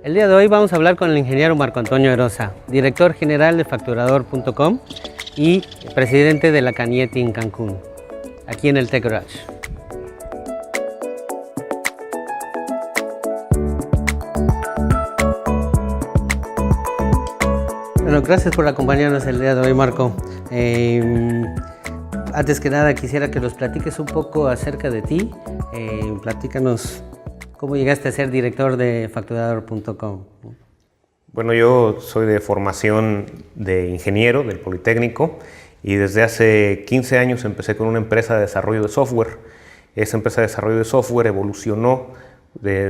El día de hoy vamos a hablar con el ingeniero Marco Antonio Erosa, director general de Facturador.com y presidente de la Canieti en Cancún, aquí en el Tech Garage. Bueno, gracias por acompañarnos el día de hoy, Marco. Antes que nada quisiera que nos platiques un poco acerca de ti. Platícanos cómo llegaste a ser director de Facturador.com. Bueno, yo soy de formación de ingeniero del Politécnico y desde hace 15 años empecé con una empresa de desarrollo de software. Esa empresa de desarrollo de software evolucionó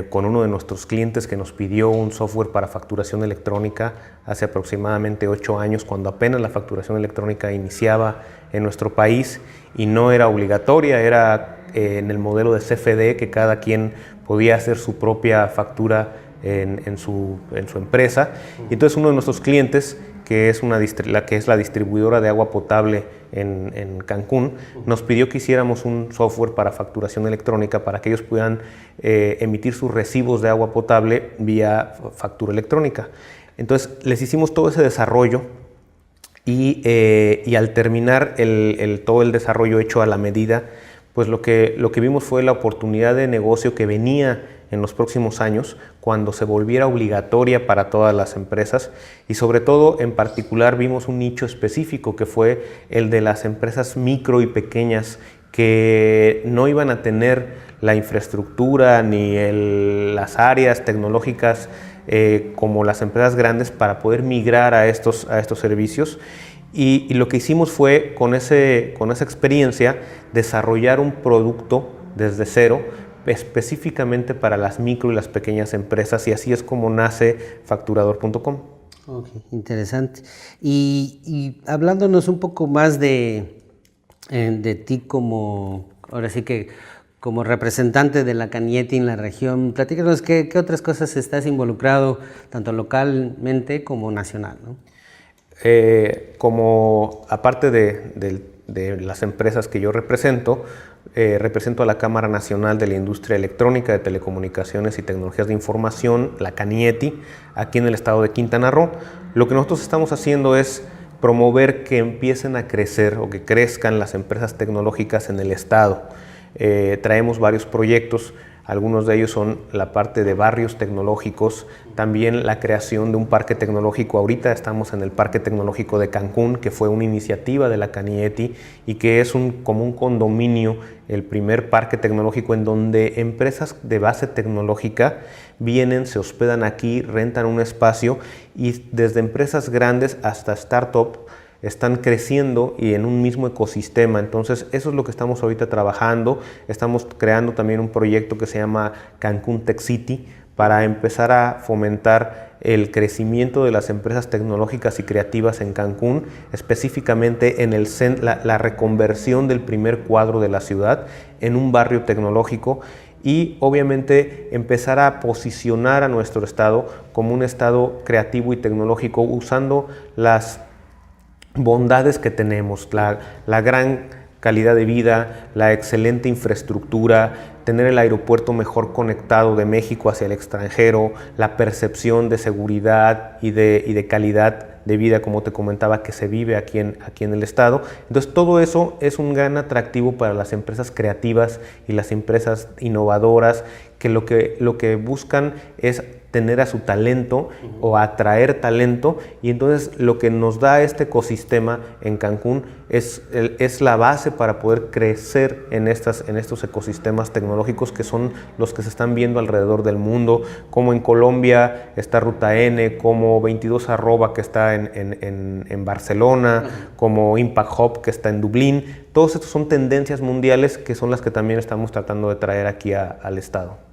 con uno de nuestros clientes que nos pidió un software para facturación electrónica hace aproximadamente 8 años, cuando apenas la facturación electrónica iniciaba en nuestro país y no era obligatoria, era en el modelo de CFD, que cada quien podía hacer su propia factura en su empresa. Y entonces uno de nuestros clientes, que es la distribuidora de agua potable en Cancún, nos pidió que hiciéramos un software para facturación electrónica para que ellos puedan emitir sus recibos de agua potable vía factura electrónica. Entonces les hicimos todo ese desarrollo y al terminar todo el desarrollo hecho a la medida, pues lo que vimos fue la oportunidad de negocio que venía en los próximos años, cuando se volviera obligatoria para todas las empresas, y sobre todo en particular vimos un nicho específico que fue el de las empresas micro y pequeñas que no iban a tener la infraestructura ni las áreas tecnológicas como las empresas grandes para poder migrar a estos servicios. Y lo que hicimos fue, con esa experiencia, desarrollar un producto desde cero, específicamente para las micro y las pequeñas empresas, y así es como nace Facturador.com. Ok, interesante. Y hablándonos un poco más de ti ahora sí que como representante de la Canieti en la región, platícanos qué otras cosas estás involucrado, tanto localmente como nacional, ¿no? Aparte de las empresas que yo represento, represento a la Cámara Nacional de la Industria Electrónica, de Telecomunicaciones y Tecnologías de Información, la Canieti, aquí en el estado de Quintana Roo. Lo que nosotros estamos haciendo es promover que empiecen a crecer o que crezcan las empresas tecnológicas en el estado. Traemos varios proyectos. Algunos de ellos son la parte de barrios tecnológicos, también la creación de un parque tecnológico. Ahorita estamos en el Parque Tecnológico de Cancún, que fue una iniciativa de la Canieti y que es como un condominio, el primer parque tecnológico en donde empresas de base tecnológica vienen, se hospedan aquí, rentan un espacio, y desde empresas grandes hasta startup están creciendo y en un mismo ecosistema. Entonces eso es lo que estamos ahorita trabajando. Estamos creando también un proyecto que se llama Cancún Tech City para empezar a fomentar el crecimiento de las empresas tecnológicas y creativas en Cancún, específicamente en la reconversión del primer cuadro de la ciudad en un barrio tecnológico, y obviamente empezar a posicionar a nuestro estado como un estado creativo y tecnológico, usando las bondades que tenemos, la gran calidad de vida, la excelente infraestructura, tener el aeropuerto mejor conectado de México hacia el extranjero, la percepción de seguridad y de calidad de vida, como te comentaba, que se vive aquí en el estado. Entonces todo eso es un gran atractivo para las empresas creativas y las empresas innovadoras, que lo que buscan es tener a su talento o atraer talento, y entonces lo que nos da este ecosistema en Cancún es la base para poder crecer en estos ecosistemas tecnológicos, que son los que se están viendo alrededor del mundo, como en Colombia está Ruta N, como 22 que está en Barcelona, como Impact Hub que está en Dublín. Todos estos son tendencias mundiales que son las que también estamos tratando de traer aquí al estado.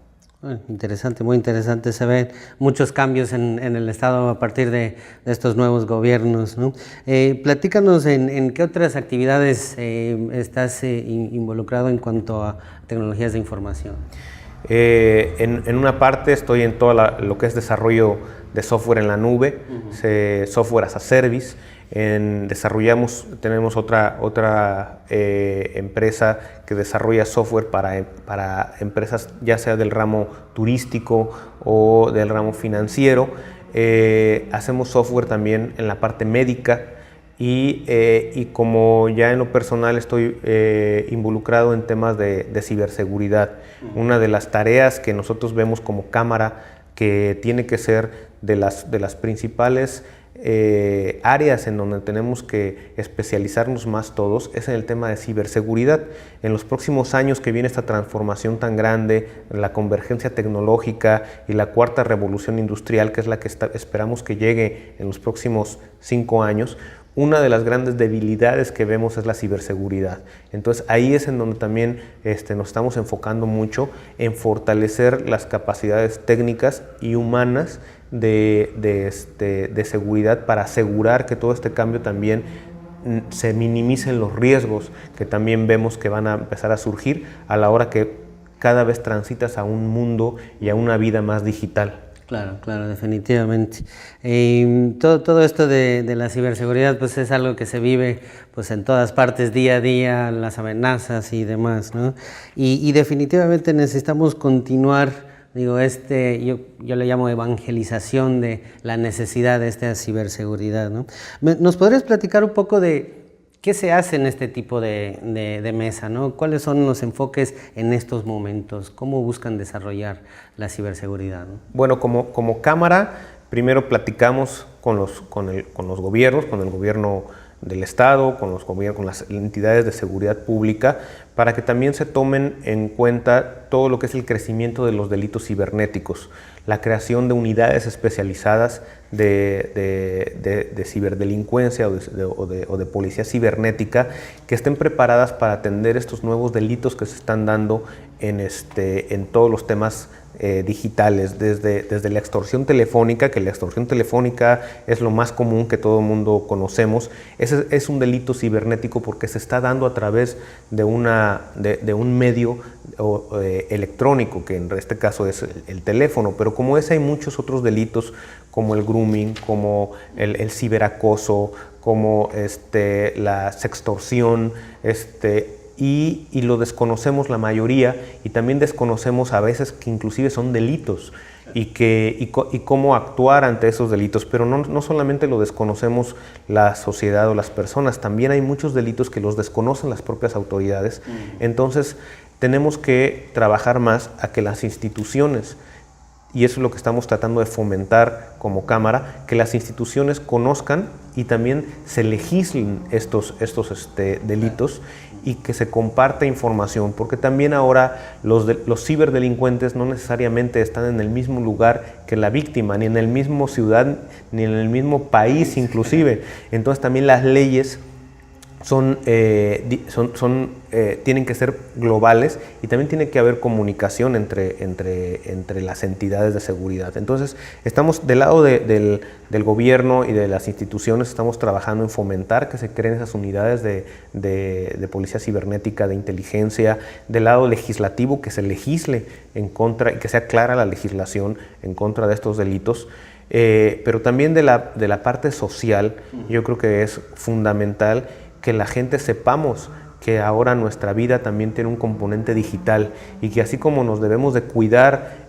Interesante, muy interesante. Se ven muchos cambios en el estado a partir de estos nuevos gobiernos, ¿no? Platícanos en qué otras actividades estás involucrado en cuanto a tecnologías de información. En una parte estoy en todo lo que es desarrollo de software en la nube, software as a service. Tenemos otra empresa que desarrolla software para empresas ya sea del ramo turístico o del ramo financiero. Hacemos software también en la parte médica y como ya en lo personal estoy involucrado en temas de ciberseguridad. Una de las tareas que nosotros vemos como cámara que tiene que ser de las principales áreas en donde tenemos que especializarnos más todos es en el tema de ciberseguridad. En los próximos años que viene esta transformación tan grande, la convergencia tecnológica y la cuarta revolución industrial, que es la que esperamos que llegue en los próximos 5 años, una de las grandes debilidades que vemos es la ciberseguridad. Entonces ahí es en donde también nos estamos enfocando mucho en fortalecer las capacidades técnicas y humanas de seguridad para asegurar que todo este cambio también se minimicen los riesgos que también vemos que van a empezar a surgir a la hora que cada vez transitas a un mundo y a una vida más digital. Claro, claro, definitivamente. Todo esto de la ciberseguridad pues es algo que se vive pues en todas partes día a día, las amenazas y demás, ¿no? Y definitivamente necesitamos continuar, digo, yo le llamo evangelización de la necesidad de esta ciberseguridad, ¿no? ¿Nos podrías platicar un poco de qué se hace en este tipo de mesa, ¿no? ¿Cuáles son los enfoques en estos momentos? ¿Cómo buscan desarrollar la ciberseguridad, ¿no? Bueno, como cámara, primero platicamos con los gobiernos, con el gobierno del Estado, con las entidades de seguridad pública, para que también se tomen en cuenta todo lo que es el crecimiento de los delitos cibernéticos, la creación de unidades especializadas de ciberdelincuencia o de policía cibernética que estén preparadas para atender estos nuevos delitos que se están dando en todos los temas digitales, desde la extorsión telefónica, que la extorsión telefónica es lo más común que todo el mundo conocemos. Ese es un delito cibernético porque se está dando a través de un medio electrónico, que en este caso es el teléfono, pero como ese hay muchos otros delitos como el grooming, como el ciberacoso, como la sextorsión, y lo desconocemos la mayoría, y también desconocemos a veces que inclusive son delitos y cómo actuar ante esos delitos, pero no solamente lo desconocemos la sociedad o las personas, también hay muchos delitos que los desconocen las propias autoridades. Entonces tenemos que trabajar más a que las instituciones, y eso es lo que estamos tratando de fomentar como cámara, que las instituciones conozcan y también se legislen estos delitos y que se comparte información, porque también ahora los ciberdelincuentes no necesariamente están en el mismo lugar que la víctima, ni en el mismo ciudad, ni en el mismo país inclusive. Entonces también las leyes tienen que ser globales y también tiene que haber comunicación entre las entidades de seguridad. Entonces, estamos del lado del gobierno y de las instituciones, estamos trabajando en fomentar que se creen esas unidades de policía cibernética, de inteligencia, del lado legislativo, que se legisle en contra y que sea clara la legislación en contra de estos delitos. Pero también de la parte social, yo creo que es fundamental que la gente sepamos que ahora nuestra vida también tiene un componente digital y que así como nos debemos de cuidar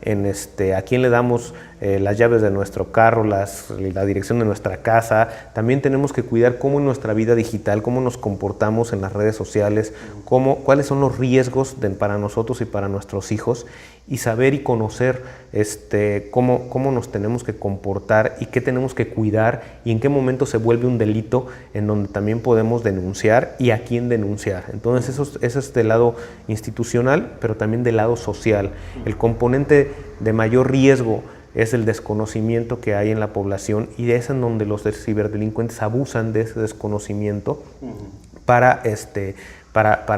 a quién le damos las llaves de nuestro carro, la dirección de nuestra casa, también tenemos que cuidar cómo en nuestra vida digital, cómo nos comportamos en las redes sociales, cuáles son los riesgos para nosotros y para nuestros hijos, y saber y conocer cómo nos tenemos que comportar y qué tenemos que cuidar y en qué momento se vuelve un delito en donde también podemos denunciar y a quién denunciar. Entonces eso es del lado institucional, pero también del lado social. El componente de mayor riesgo es el desconocimiento que hay en la población, y es en donde los ciberdelincuentes abusan de ese desconocimiento para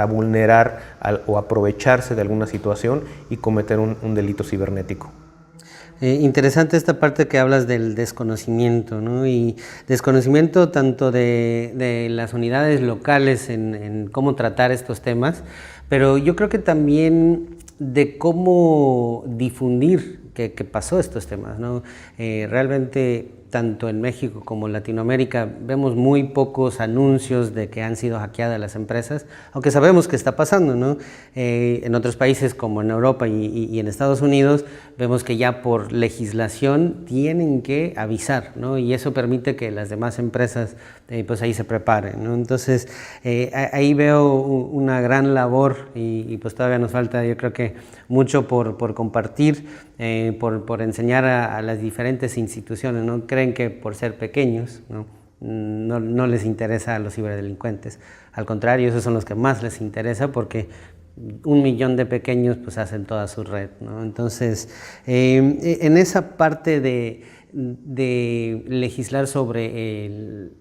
vulnerar o aprovecharse de alguna situación y cometer un delito cibernético. Interesante esta parte que hablas del desconocimiento, ¿no? Y desconocimiento tanto de las unidades locales en cómo tratar estos temas, pero yo creo que también de cómo difundir que pasó estos temas, ¿no? Realmente tanto en México como en Latinoamérica vemos muy pocos anuncios de que han sido hackeadas las empresas, aunque sabemos que está pasando, ¿no? En otros países como en Europa y en Estados Unidos vemos que ya por legislación tienen que avisar, ¿no? Y eso permite que las demás empresas pues ahí se preparen, ¿no? Entonces ahí veo una gran labor y pues todavía nos falta, yo creo que mucho por compartir, por enseñar a las diferentes instituciones, ¿no? Creen que por ser pequeños, ¿no? No les interesa a los ciberdelincuentes. Al contrario, esos son los que más les interesa porque 1 millón de pequeños pues hacen toda su red, ¿no? Entonces, en esa parte de legislar sobre el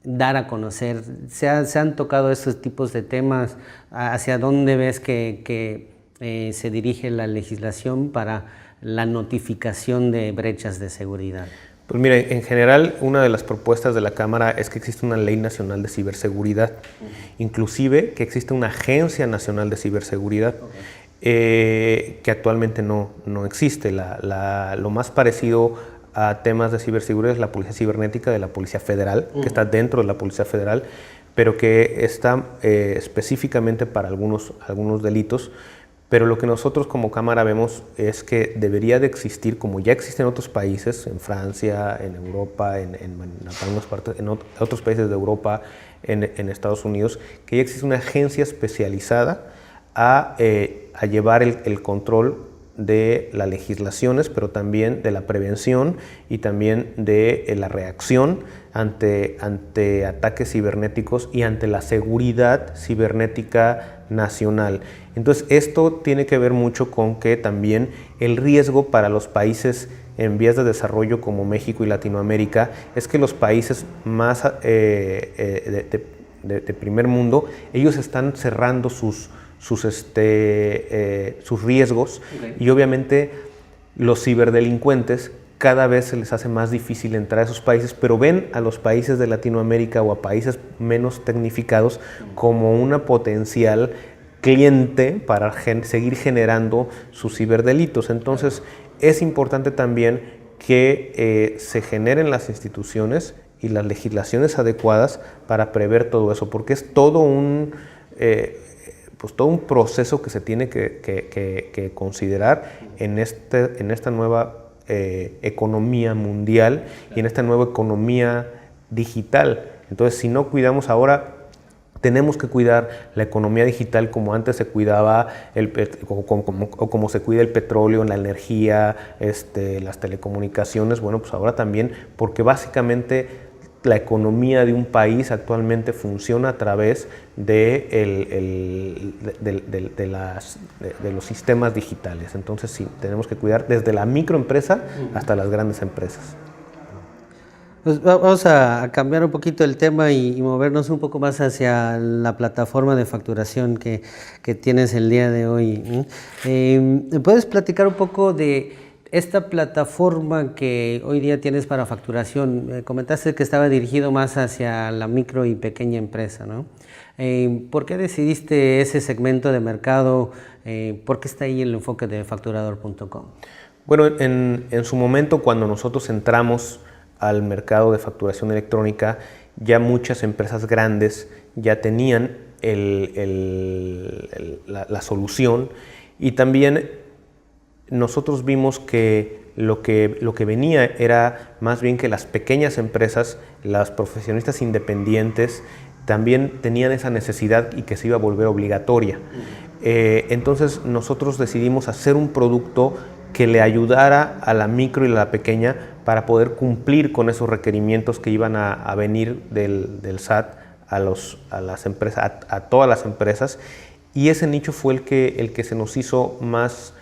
dar a conocer, se han tocado estos tipos de temas. ¿Hacia dónde ves que se dirige la legislación para la notificación de brechas de seguridad? Pues mire, en general una de las propuestas de la Cámara es que existe una Ley Nacional de Ciberseguridad, inclusive que existe una Agencia Nacional de Ciberseguridad, que actualmente no existe. Lo más parecido a temas de ciberseguridad es la Policía Cibernética de la Policía Federal, que está dentro de la Policía Federal, pero que está específicamente para algunos delitos. Pero lo que nosotros como Cámara vemos es que debería de existir, como ya existe en otros países, en Francia, en Europa, en algunas partes, en otros países de Europa, en Estados Unidos, que ya existe una agencia especializada a llevar el control de las legislaciones, pero también de la prevención y también de la reacción ante ataques cibernéticos y ante la seguridad cibernética nacional. Entonces, esto tiene que ver mucho con que también el riesgo para los países en vías de desarrollo como México y Latinoamérica es que los países más de primer mundo, ellos están cerrando sus riesgos, okay. Y obviamente los ciberdelincuentes cada vez se les hace más difícil entrar a esos países, pero ven a los países de Latinoamérica o a países menos tecnificados como una potencial cliente para seguir generando sus ciberdelitos. Entonces es importante también que se generen las instituciones y las legislaciones adecuadas para prever todo eso, porque es todo un proceso que se tiene que considerar en esta nueva economía mundial y en esta nueva economía digital. Entonces, si no cuidamos ahora, tenemos que cuidar la economía digital como antes se cuidaba, como se cuida el petróleo, la energía, las telecomunicaciones. Bueno, pues ahora también, porque básicamente la economía de un país actualmente funciona a través de los sistemas digitales. Entonces sí, tenemos que cuidar desde la microempresa hasta las grandes empresas. Pues vamos a cambiar un poquito el tema y movernos un poco más hacia la plataforma de facturación que tienes el día de hoy. ¿Puedes platicar un poco de esta plataforma que hoy día tienes para facturación? Comentaste que estaba dirigido más hacia la micro y pequeña empresa, ¿no? ¿Por qué decidiste ese segmento de mercado? ¿Por qué está ahí el enfoque de facturador.com? Bueno, en su momento, cuando nosotros entramos al mercado de facturación electrónica, ya muchas empresas grandes ya tenían la solución, y también nosotros vimos que lo que venía era más bien que las pequeñas empresas, las profesionistas independientes, también tenían esa necesidad y que se iba a volver obligatoria. Entonces nosotros decidimos hacer un producto que le ayudara a la micro y a la pequeña para poder cumplir con esos requerimientos que iban a venir del SAT a las empresas, a todas las empresas, y ese nicho fue el que se nos hizo más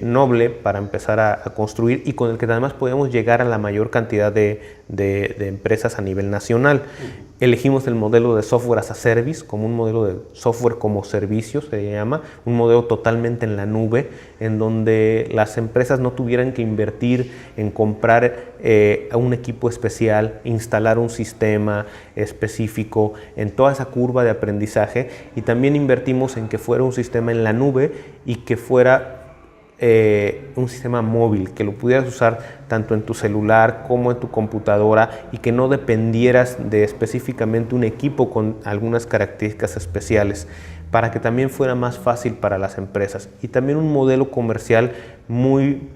noble para empezar a construir, y con el que además podemos llegar a la mayor cantidad de empresas a nivel nacional. Elegimos el modelo de software as a service como un modelo de software como servicio, se llama, un modelo totalmente en la nube, en donde las empresas no tuvieran que invertir en comprar un equipo especial, instalar un sistema específico, en toda esa curva de aprendizaje, y también invertimos en que fuera un sistema en la nube y que fuera un sistema móvil, que lo pudieras usar tanto en tu celular como en tu computadora y que no dependieras de específicamente un equipo con algunas características especiales, para que también fuera más fácil para las empresas. Y también un modelo comercial muy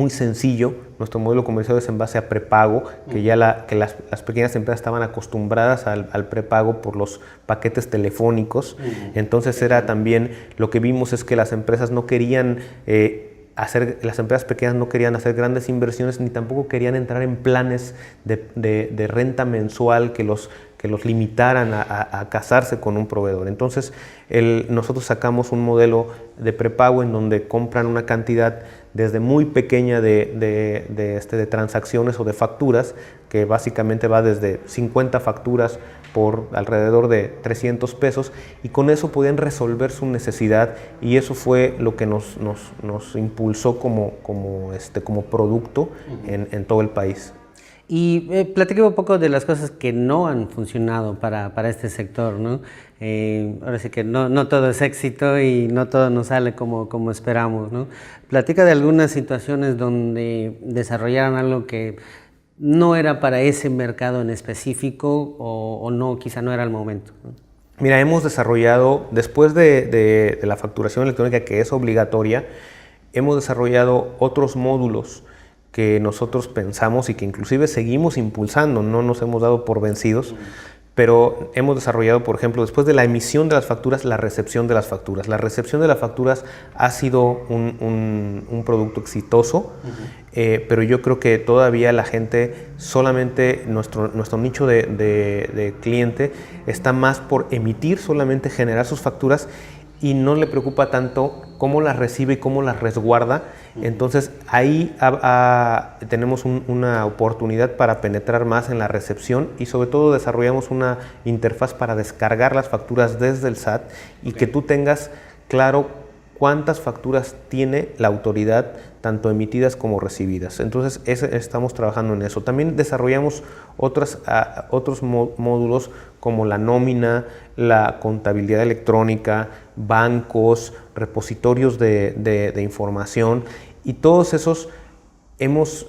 sencillo. Nuestro modelo comercial es en base a prepago, que ya las pequeñas empresas estaban acostumbradas al prepago por los paquetes telefónicos. Entonces era también lo que vimos es que las empresas no querían las empresas pequeñas no querían hacer grandes inversiones ni tampoco querían entrar en planes de renta mensual que los limitaran a casarse con un proveedor. Entonces nosotros sacamos un modelo de prepago en donde compran una cantidad desde muy pequeña de transacciones o de facturas, que básicamente va desde 50 facturas por alrededor de 300 pesos, y con eso podían resolver su necesidad, y eso fue lo que nos impulsó como producto en todo el país. Y platíqueme un poco de las cosas que no han funcionado para este sector, ¿no? Ahora sí que no todo es éxito y no todo nos sale como esperamos, ¿no? Platica de algunas situaciones donde desarrollaron algo que no era para ese mercado en específico o no, quizá no era el momento, ¿no? Mira, hemos desarrollado, después de la facturación electrónica, que es obligatoria, hemos desarrollado otros módulos que nosotros pensamos y que inclusive seguimos impulsando, no nos hemos dado por vencidos, pero hemos desarrollado, por ejemplo, después de la emisión de las facturas, la recepción de las facturas. La recepción de las facturas ha sido un producto exitoso, pero yo creo que todavía la gente, solamente nuestro nicho de cliente está más por emitir, solamente generar sus facturas, y no le preocupa tanto cómo las recibe y cómo las resguarda. Entonces ahí tenemos una oportunidad para penetrar más en la recepción, y sobre todo desarrollamos una interfaz para descargar las facturas desde el SAT y que tú tengas claro cuántas facturas tiene la autoridad, tanto emitidas como recibidas. Entonces estamos trabajando en eso. También desarrollamos otros módulos como la nómina, la contabilidad electrónica, bancos, repositorios de información, y todos esos hemos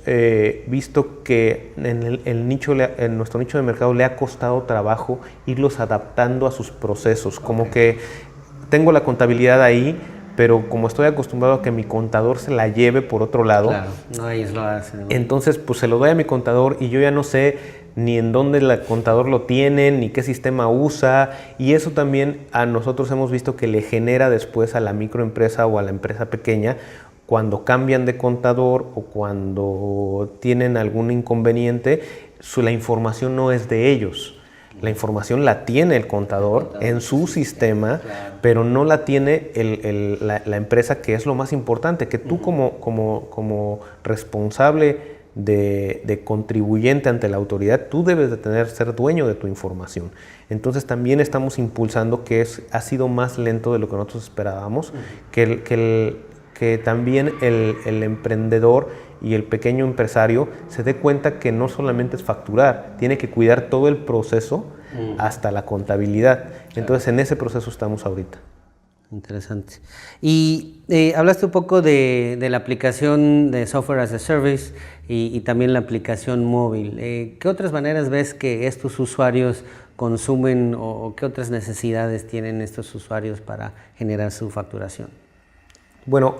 visto que en nuestro nicho de mercado le ha costado trabajo irlos adaptando a sus procesos. Como que tengo la contabilidad ahí, pero como estoy acostumbrado a que mi contador se la lleve por otro lado, claro, no, ellos lo hacen, ¿no? Entonces pues se lo doy a mi contador y yo ya no sé ni en dónde el contador lo tiene, ni qué sistema usa, y eso también a nosotros hemos visto que le genera después a la microempresa o a la empresa pequeña, cuando cambian de contador o cuando tienen algún inconveniente, la información no es de ellos. La información la tiene el contador en su sistema, pero no la tiene la empresa, que es lo más importante, que tú como responsable de contribuyente ante la autoridad, tú debes de ser dueño de tu información. Entonces también estamos impulsando, que ha sido más lento de lo que nosotros esperábamos, que también el emprendedor y el pequeño empresario se dé cuenta que no solamente es facturar, tiene que cuidar todo el proceso hasta la contabilidad. Entonces en ese proceso estamos ahorita. Interesante. Y hablaste un poco de la aplicación de Software as a Service y también la aplicación móvil. ¿Qué otras maneras ves que estos usuarios consumen o qué otras necesidades tienen estos usuarios para generar su facturación? Bueno,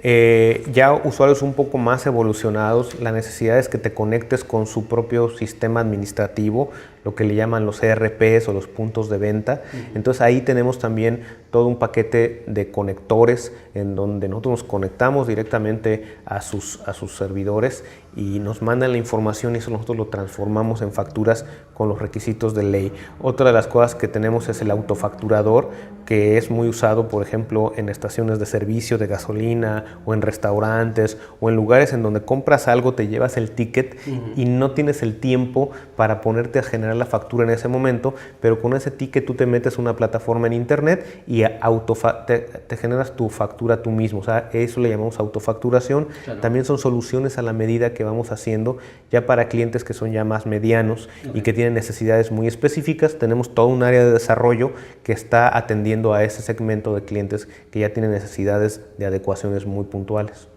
ya usuarios un poco más evolucionados, la necesidad es que te conectes con su propio sistema administrativo, lo que le llaman los ERPs o los puntos de venta. Entonces ahí tenemos también todo un paquete de conectores en donde nosotros nos conectamos directamente a sus servidores y nos mandan la información, y eso nosotros lo transformamos en facturas con los requisitos de ley. Otra de las cosas que tenemos es el autofacturador, que es muy usado, por ejemplo, en estaciones de servicio de gasolina o en restaurantes o en lugares en donde compras algo, te llevas el ticket y no tienes el tiempo para ponerte a generar la factura en ese momento, pero con ese ticket tú te metes a una plataforma en internet y te generas tu factura tú mismo. O sea, eso le llamamos autofacturación. Claro. También son soluciones a la medida que vamos haciendo ya para clientes que son ya más medianos y que tienen necesidades muy específicas. Tenemos todo un área de desarrollo que está atendiendo a ese segmento de clientes que ya tienen necesidades de adecuaciones muy puntuales.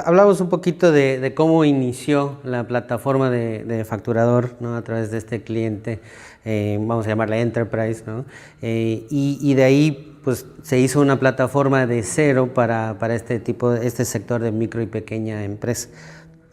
Hablamos un poquito de cómo inició la plataforma de facturador, ¿no? A través de este cliente, vamos a llamarla Enterprise, ¿no? Y de ahí pues se hizo una plataforma de cero para este sector de micro y pequeña empresa.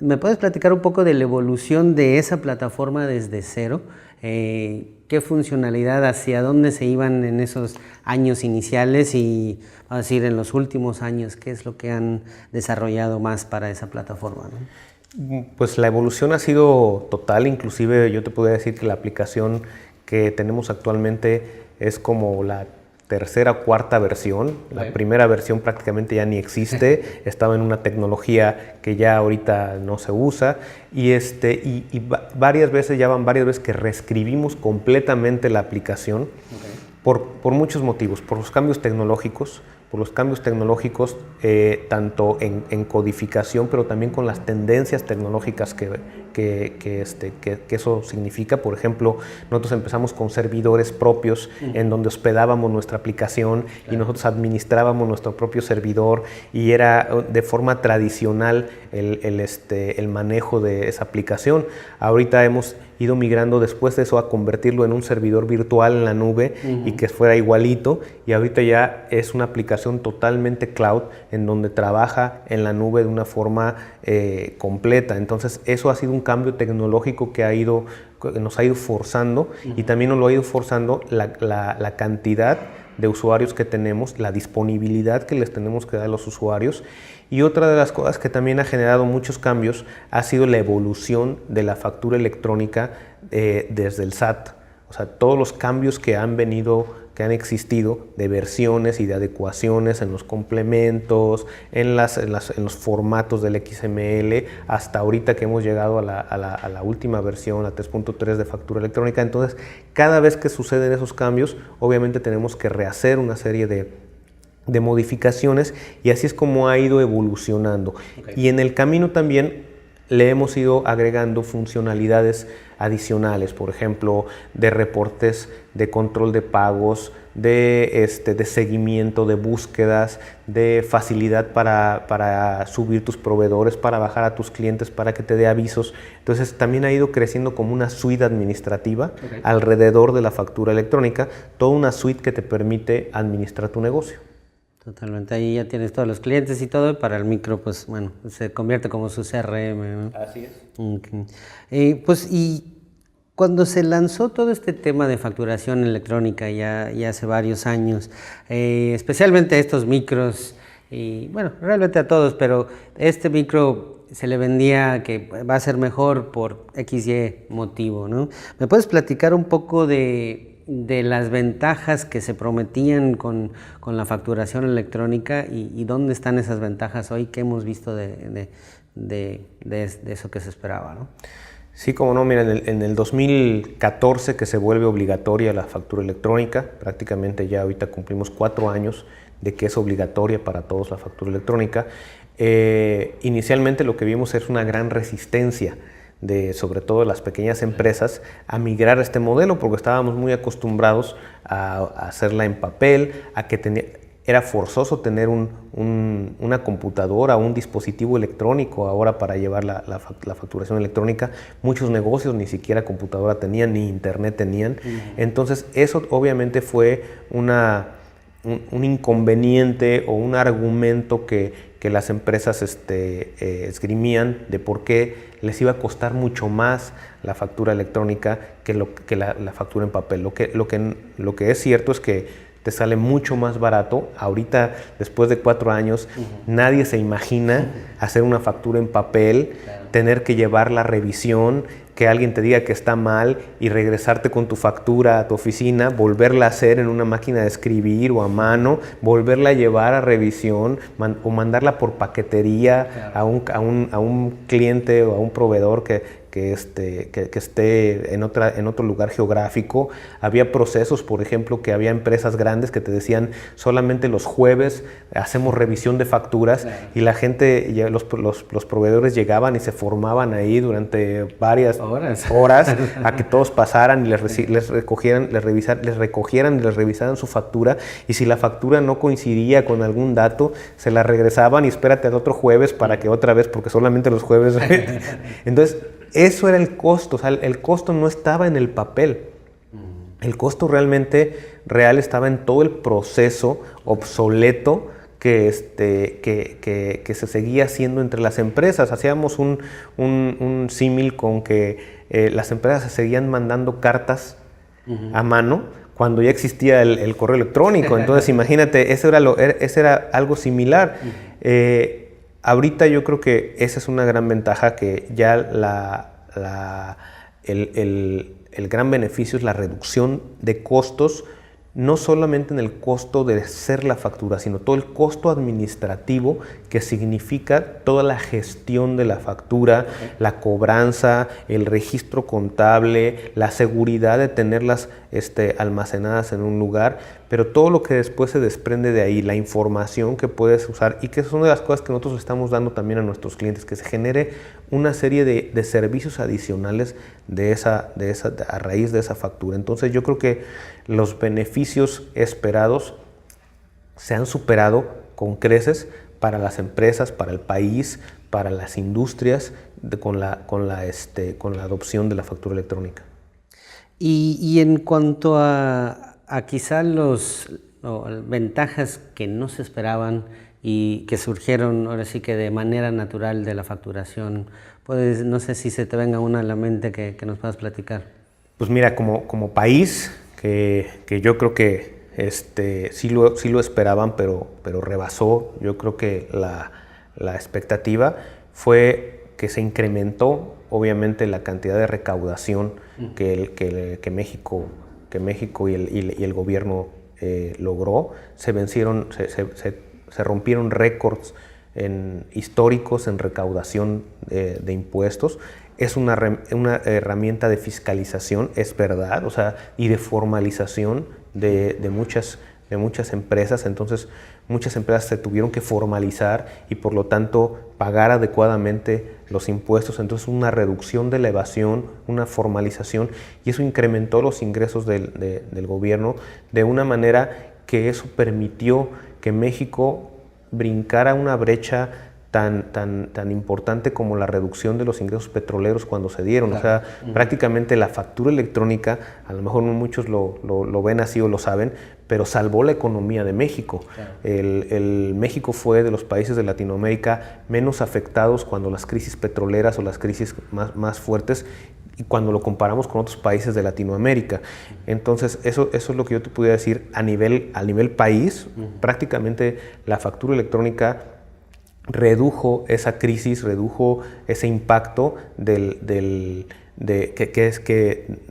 ¿Me puedes platicar un poco de la evolución de esa plataforma desde cero? ¿Qué funcionalidad, hacia dónde se iban en esos años iniciales y, vamos a decir, en los últimos años, qué es lo que han desarrollado más para esa plataforma, ¿no? Pues la evolución ha sido total, inclusive yo te podría decir que la aplicación que tenemos actualmente es como la tercera o cuarta versión. La primera versión prácticamente ya ni existe, estaba en una tecnología que ya ahorita no se usa y varias veces que reescribimos completamente la aplicación por muchos motivos, por los cambios tecnológicos, tanto en codificación, pero también con las tendencias tecnológicas que eso significa. Por ejemplo, nosotros empezamos con servidores propios en donde hospedábamos nuestra aplicación y nosotros administrábamos nuestro propio servidor y era de forma tradicional el manejo de esa aplicación. Ahorita hemos ido migrando después de eso a convertirlo en un servidor virtual en la nube y que fuera igualito, y ahorita ya es una aplicación totalmente cloud en donde trabaja en la nube de una forma completa. Entonces eso ha sido un cambio tecnológico que nos ha ido forzando y también nos lo ha ido forzando la cantidad de usuarios que tenemos, la disponibilidad que les tenemos que dar a los usuarios. Y otra de las cosas que también ha generado muchos cambios ha sido la evolución de la factura electrónica desde el SAT. O sea, todos los cambios que han existido de versiones y de adecuaciones en los complementos, en los formatos del XML, hasta ahorita que hemos llegado a la última versión, la 3.3 de factura electrónica. Entonces, cada vez que suceden esos cambios, obviamente tenemos que rehacer una serie de modificaciones, y así es como ha ido evolucionando. Y en el camino también le hemos ido agregando funcionalidades adicionales, por ejemplo, de reportes, de control de pagos, de seguimiento, de búsquedas, de facilidad para subir tus proveedores, para bajar a tus clientes, para que te dé avisos. Entonces también ha ido creciendo como una suite administrativa alrededor de la factura electrónica, toda una suite que te permite administrar tu negocio. Totalmente, ahí ya tienes todos los clientes y todo, y para el micro, pues bueno, se convierte como su CRM, ¿no? Así es. Okay. Y cuando se lanzó todo este tema de facturación electrónica ya hace varios años, especialmente a estos micros, y bueno, realmente a todos, pero este micro se le vendía que va a ser mejor por XY motivo, ¿no? ¿Me puedes platicar un poco de las ventajas que se prometían con la facturación electrónica y dónde están esas ventajas hoy? ¿Qué hemos visto de eso que se esperaba, ¿no? Sí, como no, mira, en el 2014 que se vuelve obligatoria la factura electrónica, prácticamente ya ahorita cumplimos 4 años de que es obligatoria para todos la factura electrónica. Inicialmente lo que vimos es una gran resistencia sobre todo las pequeñas empresas, a migrar a este modelo, porque estábamos muy acostumbrados a hacerla en papel, a que era forzoso tener una computadora, un dispositivo electrónico ahora para llevar la facturación electrónica. Muchos negocios ni siquiera computadora tenían, ni internet tenían. Entonces eso obviamente fue un inconveniente o un argumento que las empresas esgrimían de por qué les iba a costar mucho más la factura electrónica que la factura en papel. Lo que es cierto es que te sale mucho más barato. Ahorita, después de 4 años, nadie se imagina hacer una factura en papel, tener que llevar la revisión, que alguien te diga que está mal y regresarte con tu factura a tu oficina, volverla a hacer en una máquina de escribir o a mano, volverla a llevar a revisión o mandarla por paquetería a un cliente o a un proveedor que esté en otro lugar geográfico. Había procesos, por ejemplo, que había empresas grandes que te decían solamente los jueves hacemos revisión de facturas, y la gente, los proveedores llegaban y se formaban ahí durante varias horas a que todos pasaran y les recogieran y les revisaran su factura, y si la factura no coincidía con algún dato, se la regresaban y espérate al otro jueves para que otra vez, porque solamente los jueves. Entonces, eso era el costo. O sea, el costo no estaba en el papel. El costo realmente real estaba en todo el proceso obsoleto que se seguía haciendo entre las empresas. Hacíamos un símil con que las empresas se seguían mandando cartas a mano cuando ya existía el correo electrónico. Entonces, imagínate, eso era algo similar. Ahorita yo creo que esa es una gran ventaja, que ya el gran beneficio es la reducción de costos, no solamente en el costo de hacer la factura, sino todo el costo administrativo que significa toda la gestión de la factura, la cobranza, el registro contable, la seguridad de tenerlas almacenadas en un lugar, pero todo lo que después se desprende de ahí, la información que puedes usar, y que es una de las cosas que nosotros estamos dando también a nuestros clientes, que se genere una serie de servicios adicionales a raíz de esa factura. Entonces yo creo que los beneficios esperados se han superado con creces para las empresas, para el país, para las industrias, con la adopción de la factura electrónica. Y en cuanto a quizá las ventajas que no se esperaban y que surgieron ahora sí que de manera natural de la facturación, pues no sé si se te venga una a la mente que nos puedas platicar. Pues mira, como país, que yo creo que sí lo esperaban, pero rebasó. Yo creo que la expectativa fue que se incrementó obviamente la cantidad de recaudación que México y el gobierno logró. Se rompieron récords históricos en recaudación de impuestos. Es una herramienta de fiscalización, es verdad, o sea, y de formalización de muchas empresas. Entonces, muchas empresas se tuvieron que formalizar y por lo tanto pagar adecuadamente los impuestos. Entonces, una reducción de la evasión, una formalización, y eso incrementó los ingresos del gobierno de una manera que eso permitió que México brincara una brecha tan importante como la reducción de los ingresos petroleros cuando se dieron. Claro. O sea, prácticamente la factura electrónica, a lo mejor no muchos lo ven así o lo saben, pero salvó la economía de México. Claro. México fue de los países de Latinoamérica menos afectados cuando las crisis petroleras o las crisis más fuertes, y cuando lo comparamos con otros países de Latinoamérica. Entonces, eso es lo que yo te pudiera decir a nivel país. Prácticamente la factura electrónica redujo esa crisis, redujo ese impacto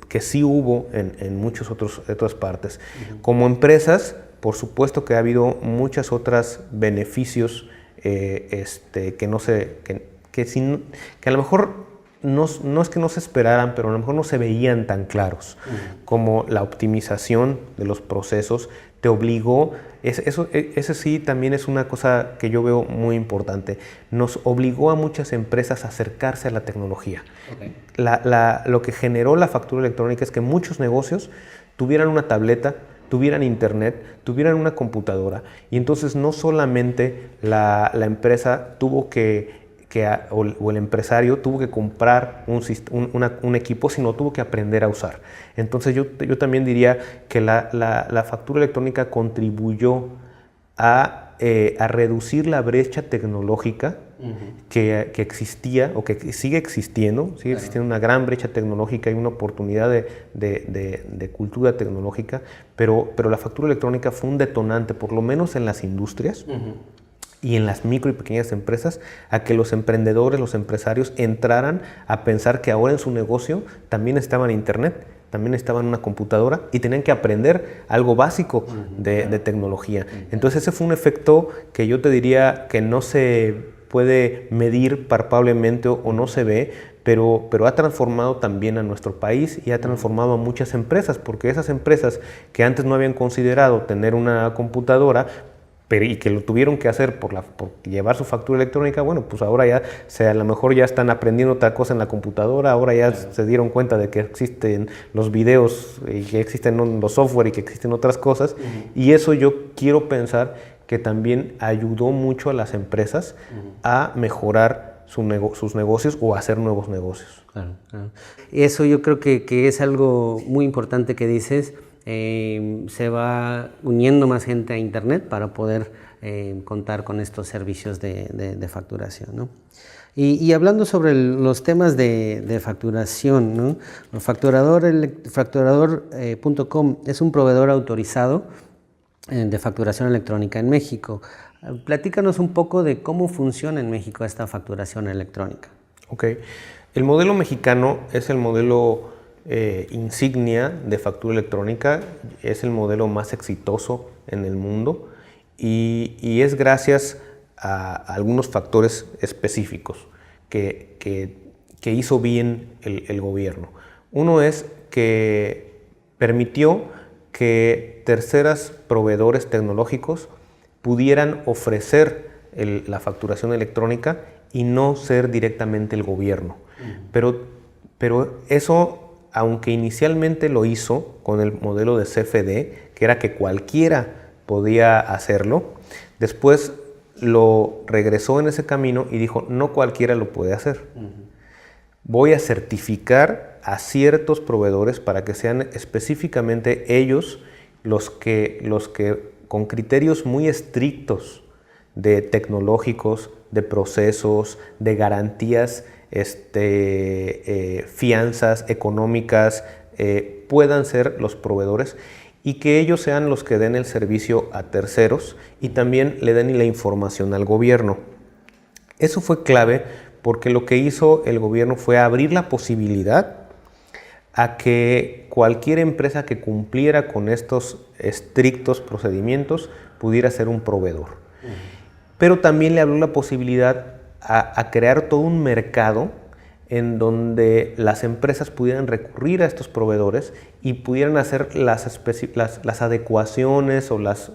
que sí hubo en muchas otras partes. Como empresas, por supuesto que ha habido muchas otras beneficios que a lo mejor no es que no se esperaran, pero a lo mejor no se veían tan claros, como la optimización de los procesos. Te obligó, ese sí también es una cosa que yo veo muy importante, nos obligó a muchas empresas a acercarse a la tecnología. Okay. Lo que generó la factura electrónica es que muchos negocios tuvieran una tableta, tuvieran internet, tuvieran una computadora, y entonces no solamente la empresa tuvo o el empresario tuvo que comprar un equipo, sino tuvo que aprender a usar. Entonces yo también diría que la factura electrónica contribuyó a reducir la brecha tecnológica que existía o que sigue existiendo una gran brecha tecnológica y una oportunidad de cultura tecnológica, pero la factura electrónica fue un detonante, por lo menos en las industrias, y en las micro y pequeñas empresas, a que los emprendedores, los empresarios entraran a pensar que ahora en su negocio también estaban internet, también estaban una computadora y tenían que aprender algo básico de tecnología. Entonces ese fue un efecto que yo te diría que no se puede medir palpablemente o no se ve, pero ha transformado también a nuestro país y ha transformado a muchas empresas, porque esas empresas que antes no habían considerado tener una computadora, y que lo tuvieron que hacer por llevar su factura electrónica, bueno, pues ahora ya a lo mejor ya están aprendiendo otra cosa en la computadora, ahora ya se dieron cuenta de que existen los videos y que existen los software y que existen otras cosas, y eso yo quiero pensar que también ayudó mucho a las empresas a mejorar sus negocios o a hacer nuevos negocios. Claro, claro. Eso yo creo que es algo muy importante que dices. Se va uniendo más gente a Internet para poder contar con estos servicios de facturación, ¿no? Y hablando sobre los temas de facturación, ¿no? Facturador.com es un proveedor autorizado de facturación electrónica en México. Platícanos un poco de cómo funciona en México esta facturación electrónica. Ok. El modelo mexicano es el modelo insignia de factura electrónica, es el modelo más exitoso en el mundo y es gracias a algunos factores específicos que hizo bien el gobierno. Uno es que permitió que terceros proveedores tecnológicos pudieran ofrecer la facturación electrónica y no ser directamente el gobierno. Pero eso, aunque inicialmente lo hizo con el modelo de CFD, que era que cualquiera podía hacerlo, después lo regresó en ese camino y dijo, no cualquiera lo puede hacer. Voy a certificar a ciertos proveedores para que sean específicamente ellos los que con criterios muy estrictos de tecnológicos, de procesos, de garantías, fianzas económicas, puedan ser los proveedores y que ellos sean los que den el servicio a terceros y también le den la información al gobierno. Eso fue clave porque lo que hizo el gobierno fue abrir la posibilidad a que cualquier empresa que cumpliera con estos estrictos procedimientos pudiera ser un proveedor. Pero también le abrió la posibilidad a crear todo un mercado en donde las empresas pudieran recurrir a estos proveedores y pudieran hacer las adecuaciones o las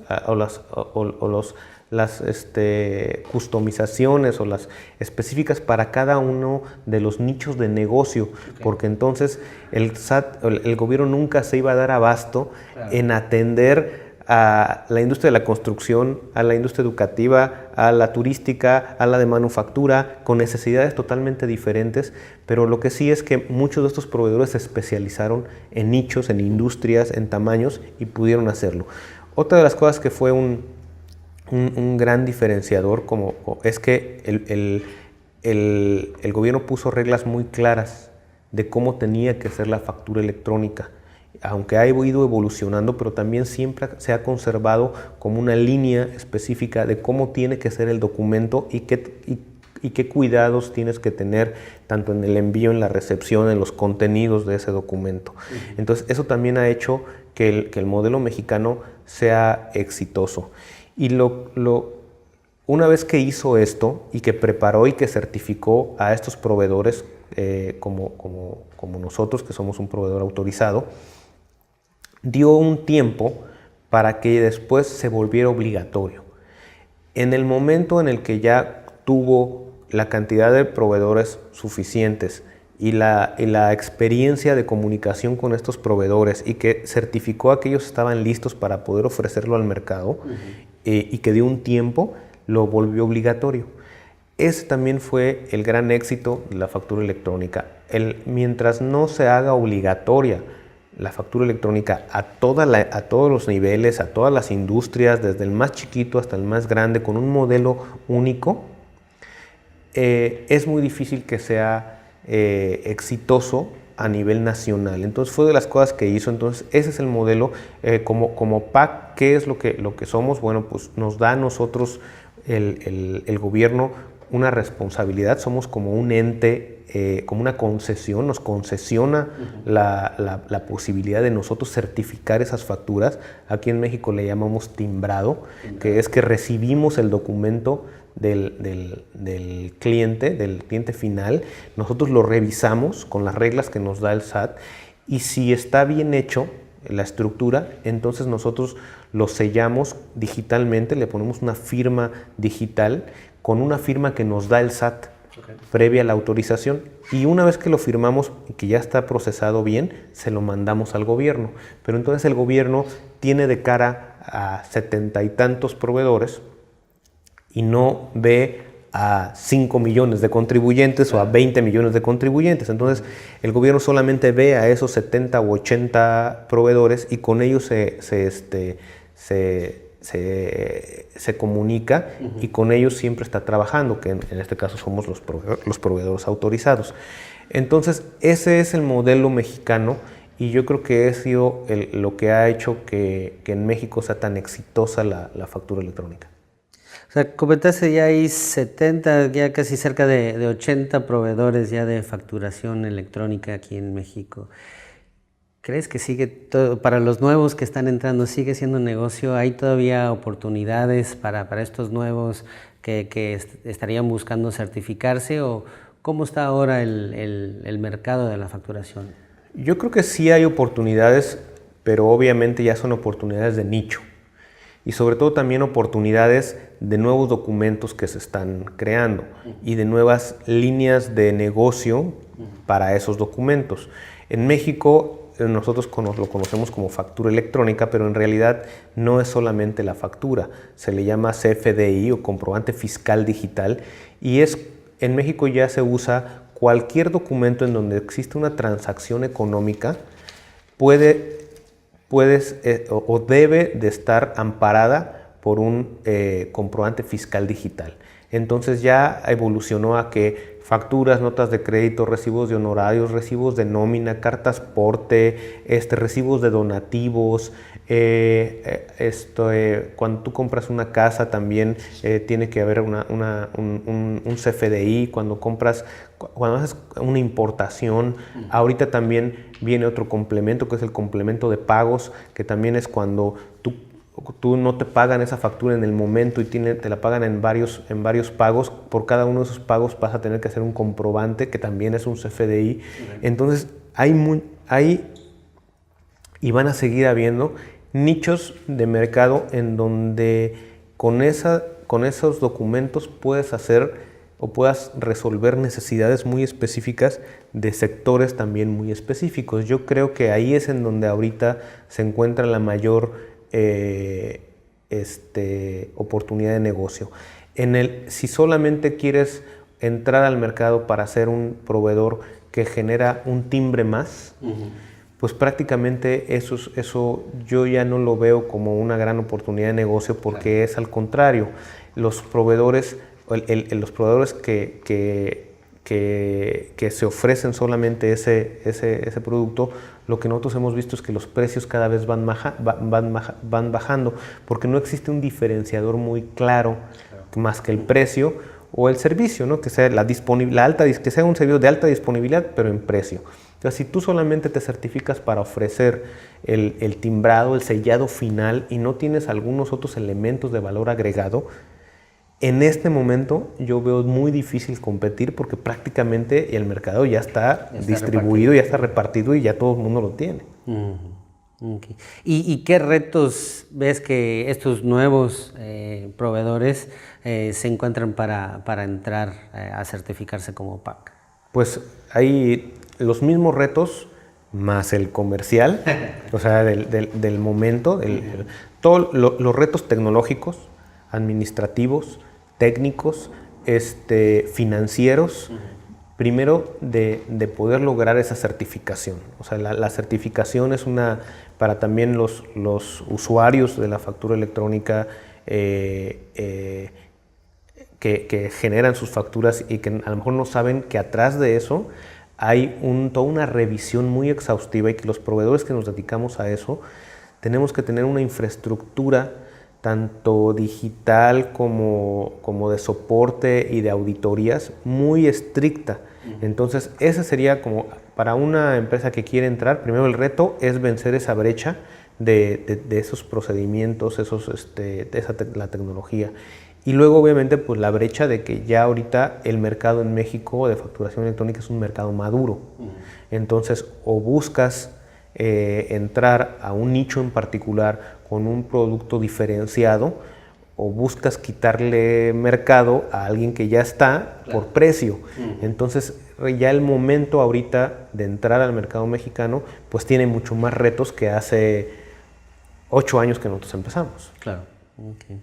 customizaciones o las específicas para cada uno de los nichos de negocio, porque entonces el gobierno nunca se iba a dar abasto en atender a la industria de la construcción, a la industria educativa, a la turística, a la de manufactura, con necesidades totalmente diferentes, pero lo que sí es que muchos de estos proveedores se especializaron en nichos, en industrias, en tamaños y pudieron hacerlo. Otra de las cosas que fue un gran diferenciador es que el gobierno puso reglas muy claras de cómo tenía que ser la factura electrónica. Aunque ha ido evolucionando, pero también siempre se ha conservado como una línea específica de cómo tiene que ser el documento y qué cuidados tienes que tener tanto en el envío, en la recepción, en los contenidos de ese documento. Entonces eso también ha hecho que el modelo mexicano sea exitoso. Y una vez que hizo esto y que preparó y que certificó a estos proveedores como nosotros, que somos un proveedor autorizado, dio un tiempo para que después se volviera obligatorio. En el momento en el que ya tuvo la cantidad de proveedores suficientes y la experiencia de comunicación con estos proveedores y que certificó a que ellos estaban listos para poder ofrecerlo al mercado y que dio un tiempo, lo volvió obligatorio. Ese también fue el gran éxito de la factura electrónica. Mientras no se haga obligatoria la factura electrónica a todos los niveles, a todas las industrias, desde el más chiquito hasta el más grande, con un modelo único, es muy difícil que sea exitoso a nivel nacional. Entonces fue de las cosas que hizo. Entonces ese es el modelo. Como PAC, ¿qué es lo que somos? Bueno, pues nos da a nosotros el gobierno una responsabilidad, somos como un ente, como una concesión, nos concesiona la posibilidad de nosotros certificar esas facturas. Aquí en México le llamamos timbrado, que es que recibimos el documento del cliente final, nosotros lo revisamos con las reglas que nos da el SAT y si está bien hecho la estructura, entonces nosotros lo sellamos digitalmente, le ponemos una firma digital con una firma que nos da el SAT previa a la autorización y una vez que lo firmamos y que ya está procesado bien, se lo mandamos al gobierno. Pero entonces el gobierno tiene de cara a 70 y tantos proveedores y no ve a 5 millones de contribuyentes o a 20 millones de contribuyentes. Entonces el gobierno solamente ve a esos 70 u 80 proveedores y con ellos se comunica y con ellos siempre está trabajando, que en este caso somos los proveedores autorizados. Entonces ese es el modelo mexicano y yo creo que es lo que ha hecho que en México sea tan exitosa la factura electrónica. O sea, comentaste ya hay 70, ya casi cerca de 80 proveedores ya de facturación electrónica aquí en México. ¿Crees que sigue todo, para los nuevos que están entrando, sigue siendo un negocio? ¿Hay todavía oportunidades para estos nuevos que estarían buscando certificarse? ¿O cómo está ahora el mercado de la facturación? Yo creo que sí hay oportunidades, pero obviamente ya son oportunidades de nicho. Y sobre todo también oportunidades de nuevos documentos que se están creando y de nuevas líneas de negocio para esos documentos. En México nosotros lo conocemos como factura electrónica, pero en realidad no es solamente la factura, se le llama CFDI o comprobante fiscal digital y en México ya se usa cualquier documento en donde existe una transacción económica o debe de estar amparada por un comprobante fiscal digital. Entonces ya evolucionó a que facturas, notas de crédito, recibos de honorarios, recibos de nómina, cartas porte, recibos de donativos, cuando tú compras una casa también tiene que haber un CFDI, cuando haces una importación, ahorita también viene otro complemento que es el complemento de pagos, que también es cuando tú no te pagan esa factura en el momento y te la pagan en varios pagos. Por cada uno de esos pagos vas a tener que hacer un comprobante que también es un CFDI. Entonces hay y van a seguir habiendo nichos de mercado en donde con esos documentos puedes hacer o puedas resolver necesidades muy específicas de sectores también muy específicos. Yo creo que ahí es en donde ahorita se encuentra la mayor oportunidad de negocio. Si solamente quieres entrar al mercado para ser un proveedor que genera un timbre más, pues prácticamente eso yo ya no lo veo como una gran oportunidad de negocio porque es al contrario. Los proveedores que se ofrecen solamente ese producto, lo que nosotros hemos visto es que los precios cada vez van bajando porque no existe un diferenciador muy claro más que el precio o el servicio, ¿no? Que sea que sea un servicio de alta disponibilidad pero en precio. Entonces, si tú solamente te certificas para ofrecer el timbrado, el sellado final y no tienes algunos otros elementos de valor agregado, en este momento yo veo muy difícil competir porque prácticamente el mercado ya está distribuido, ya está repartido y ya todo el mundo lo tiene. Okay. ¿Y qué retos ves que estos nuevos proveedores se encuentran para entrar a certificarse como PAC? Pues hay los mismos retos más el comercial, o sea, del momento, todos los retos tecnológicos, administrativos, técnicos, financieros, primero de poder lograr esa certificación. O sea, la certificación es para también los usuarios de la factura electrónica que generan sus facturas y que a lo mejor no saben que atrás de eso hay toda una revisión muy exhaustiva y que los proveedores que nos dedicamos a eso tenemos que tener una infraestructura tanto digital como de soporte y de auditorías, muy estricta. Entonces, esa sería como para una empresa que quiere entrar, primero el reto es vencer esa brecha de esos procedimientos, la tecnología. Y luego, obviamente, pues la brecha de que ya ahorita el mercado en México de facturación electrónica es un mercado maduro. Entonces, o buscas entrar a un nicho en particular con un producto diferenciado, o buscas quitarle mercado a alguien que ya está por precio. Entonces, ya el momento ahorita de entrar al mercado mexicano, pues tiene mucho más retos que hace 8 años que nosotros empezamos. Claro. Okay.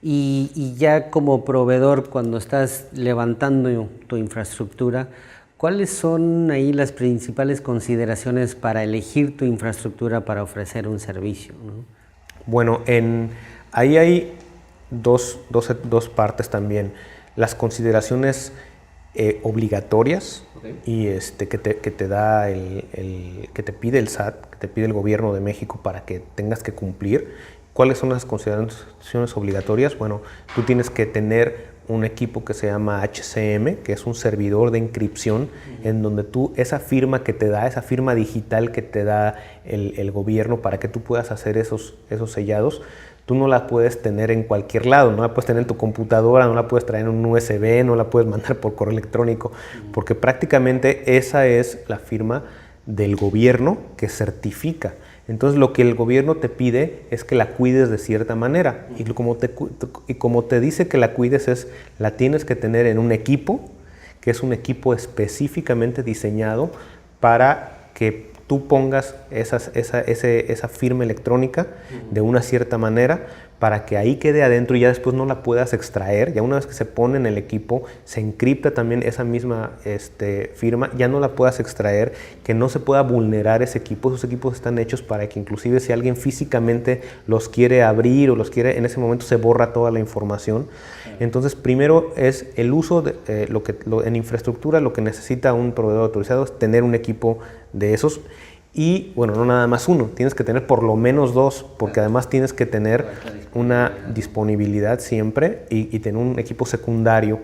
Y ya como proveedor, cuando estás levantando tu infraestructura, ¿cuáles son ahí las principales consideraciones para elegir tu infraestructura para ofrecer un servicio, ¿no? Bueno, ahí hay dos partes también. Las consideraciones obligatorias, okay, y que te da que te pide el SAT, que te pide el gobierno de México para que tengas que cumplir. ¿Cuáles son las consideraciones obligatorias? Bueno, tú tienes que tener un equipo que se llama HCM, que es un servidor de encripción, en donde esa firma que te da, esa firma digital que te da el gobierno para que tú puedas hacer esos sellados, tú no la puedes tener en cualquier lado, no la puedes tener en tu computadora, no la puedes traer en un USB, no la puedes mandar por correo electrónico, porque prácticamente esa es la firma del gobierno que certifica. Entonces lo que el gobierno te pide es que la cuides de cierta manera, y como te dice que la cuides la tienes que tener en un equipo, que es un equipo específicamente diseñado para que tú pongas esa firma electrónica de una cierta manera, para que ahí quede adentro y ya después no la puedas extraer. Ya una vez que se pone en el equipo, se encripta también esa misma firma, ya no la puedas extraer, que no se pueda vulnerar ese equipo. Esos equipos están hechos para que inclusive si alguien físicamente los quiere abrir o en ese momento se borra toda la información. Entonces, primero es el uso en infraestructura. Lo que necesita un proveedor autorizado es tener un equipo de esos. Y bueno, no nada más uno, tienes que tener por lo menos 2, porque además tienes que tener una disponibilidad siempre y tener un equipo secundario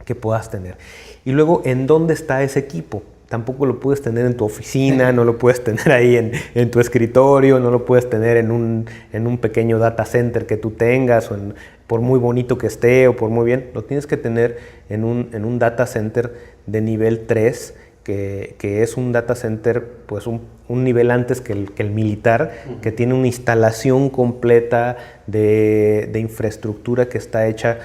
que puedas tener. Y luego, ¿en dónde está ese equipo? Tampoco lo puedes tener en tu oficina, no lo puedes tener ahí en tu escritorio, no lo puedes tener en un pequeño data center que tú tengas, por muy bonito que esté o por muy bien, lo tienes que tener en un data center de nivel 3, que es un data center, pues un nivel antes que el militar, que tiene una instalación completa de infraestructura que está hecha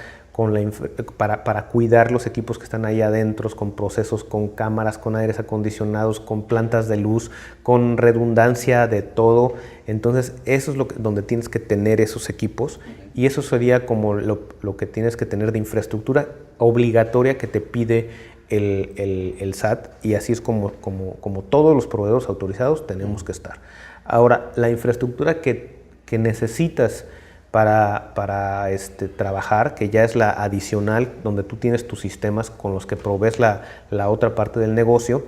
para cuidar los equipos que están ahí adentro, con procesos, con cámaras, con aires acondicionados, con plantas de luz, con redundancia de todo. Entonces eso es donde tienes que tener esos equipos, y eso sería como lo que tienes que tener de infraestructura obligatoria que te pide el SAT, y así es como todos los proveedores autorizados tenemos que estar. Ahora, la infraestructura que necesitas para trabajar, que ya es la adicional, donde tú tienes tus sistemas con los que provees la otra parte del negocio,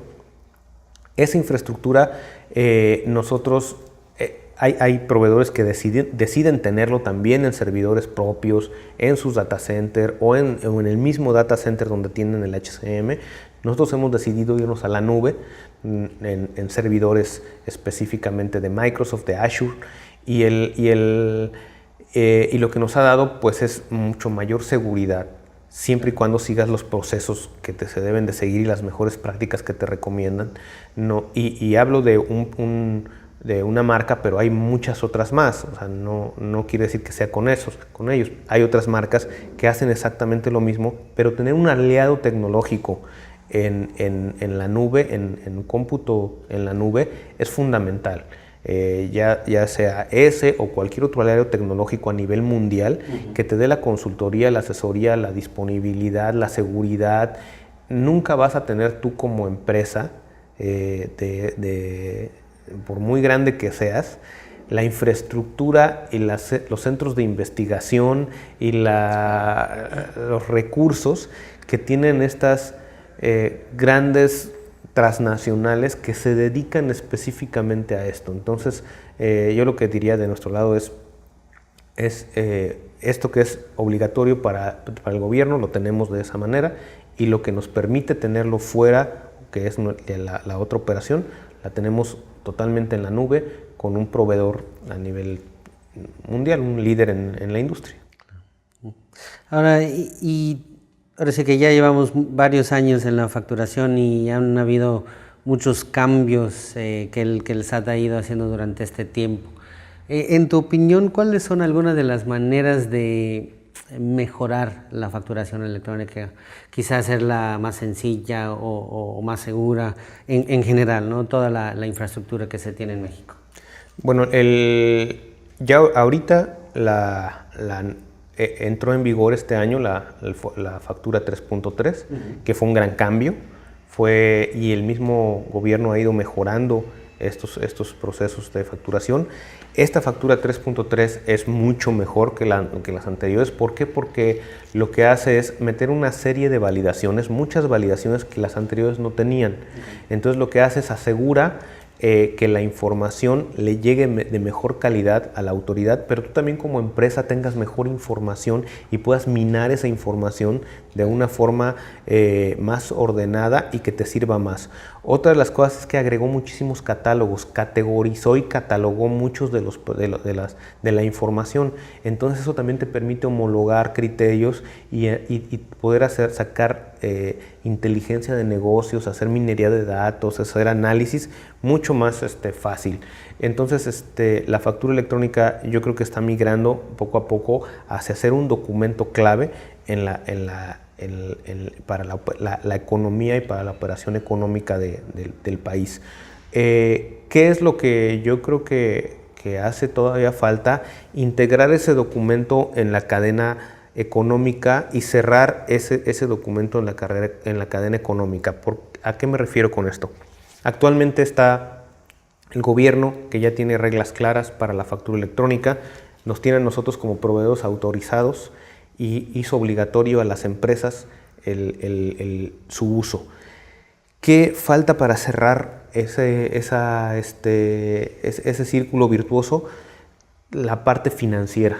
esa infraestructura nosotros... Hay proveedores que deciden tenerlo también en servidores propios, en sus data center o en el mismo data center donde tienen el HCM. Nosotros hemos decidido irnos a la nube, en servidores específicamente de Microsoft, de Azure, y lo que nos ha dado pues es mucho mayor seguridad, siempre y cuando sigas los procesos que se deben de seguir y las mejores prácticas que te recomiendan. Y hablo de una marca, pero hay muchas otras más. O sea, no quiere decir que sea con ellos. Hay otras marcas que hacen exactamente lo mismo, pero tener un aliado tecnológico en la nube, en cómputo en la nube, es fundamental. Ya sea ese o cualquier otro aliado tecnológico a nivel mundial, que te dé la consultoría, la asesoría, la disponibilidad, la seguridad. Nunca vas a tener tú como empresa por muy grande que seas, la infraestructura y los centros de investigación y los recursos que tienen estas grandes transnacionales que se dedican específicamente a esto. Entonces, yo lo que diría de nuestro lado es, esto que es obligatorio para el gobierno, lo tenemos de esa manera, y lo que nos permite tenerlo fuera, que es la otra operación, la tenemos totalmente en la nube con un proveedor a nivel mundial, un líder en la industria. Ahora, ahora sí que ya llevamos varios años en la facturación y han habido muchos cambios que el SAT ha ido haciendo durante este tiempo. En tu opinión, ¿cuáles son algunas de las maneras de mejorar la facturación electrónica? Quizás hacerla más sencilla o más segura en general, ¿no? Toda la infraestructura que se tiene en México. Bueno, ya ahorita entró en vigor este año la factura 3.3, que fue un gran cambio, y el mismo gobierno ha ido mejorando estos procesos de facturación. Esta factura 3.3 es mucho mejor que las anteriores. ¿Por qué? Porque lo que hace es meter una serie de validaciones, muchas validaciones que las anteriores no tenían. Entonces lo que hace es asegura que la información le llegue de mejor calidad a la autoridad, pero tú también como empresa tengas mejor información y puedas minar esa información de una forma más ordenada y que te sirva más. Otra de las cosas es que agregó muchísimos catálogos, categorizó y catalogó muchos de la información. Entonces eso también te permite homologar criterios y poder sacar inteligencia de negocios, hacer minería de datos, hacer análisis mucho más fácil. Entonces la factura electrónica yo creo que está migrando poco a poco hacia ser un documento clave para la economía y para la operación económica del país. ¿Qué es lo que yo creo que hace todavía falta? Integrar ese documento en la cadena económica y cerrar ese documento en la cadena económica. ¿A qué me refiero con esto? Actualmente está el gobierno, que ya tiene reglas claras para la factura electrónica, nos tiene a nosotros como proveedores autorizados y hizo obligatorio a las empresas su uso. ¿Qué falta para cerrar ese círculo virtuoso? La parte financiera.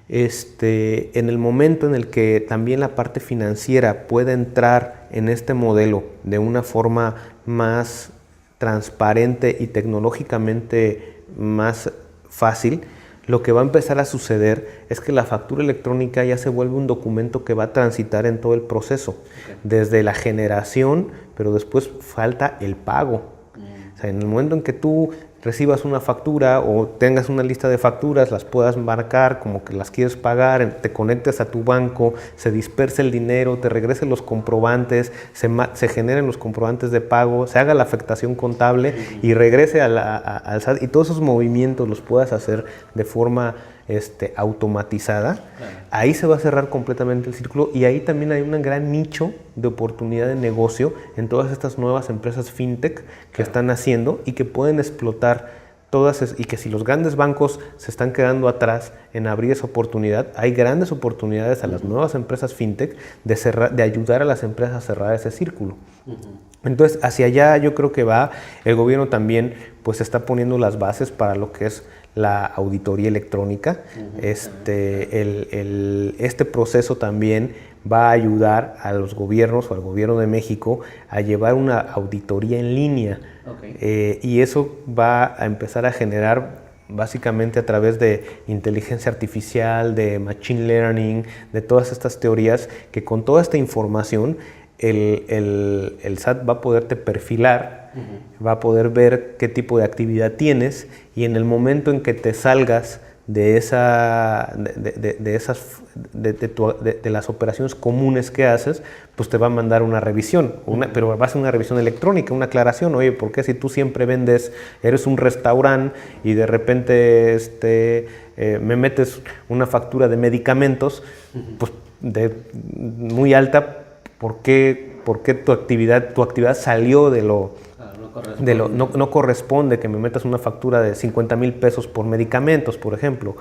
En el momento en el que también la parte financiera pueda entrar en este modelo de una forma más transparente y tecnológicamente más fácil, lo que va a empezar a suceder es que la factura electrónica ya se vuelve un documento que va a transitar en todo el proceso, desde la generación, pero después falta el pago. O sea, en el momento en que tú recibas una factura o tengas una lista de facturas, las puedas marcar como que las quieres pagar, te conectes a tu banco, se disperse el dinero, te regresen los comprobantes, se generen los comprobantes de pago, se haga la afectación contable y regrese al SAT, y todos esos movimientos los puedas hacer de forma automatizada. Claro. Ahí se va a cerrar completamente el círculo y ahí también hay un gran nicho de oportunidad de negocio en todas estas nuevas empresas fintech que están haciendo y que pueden explotar todas, y que si los grandes bancos se están quedando atrás en abrir esa oportunidad, hay grandes oportunidades a las nuevas empresas fintech de ayudar a las empresas a cerrar ese círculo. Entonces, hacia allá yo creo que va. El gobierno también pues está poniendo las bases para lo que es la auditoría electrónica. Este proceso también va a ayudar a los gobiernos o al gobierno de México a llevar una auditoría en línea. Y eso va a empezar a generar básicamente a través de inteligencia artificial, de machine learning, de todas estas teorías, que con toda esta información el SAT va a poderte perfilar, va a poder ver qué tipo de actividad tienes, y en el momento en que te salgas de las operaciones comunes que haces, pues te va a mandar una revisión, pero va a ser una revisión electrónica, una aclaración. Oye, ¿por qué si tú siempre eres un restaurante y de repente me metes una factura de medicamentos pues muy alta? ¿Por qué tu actividad salió de lo... No corresponde que me metas una factura de 50,000 pesos por medicamentos, por ejemplo?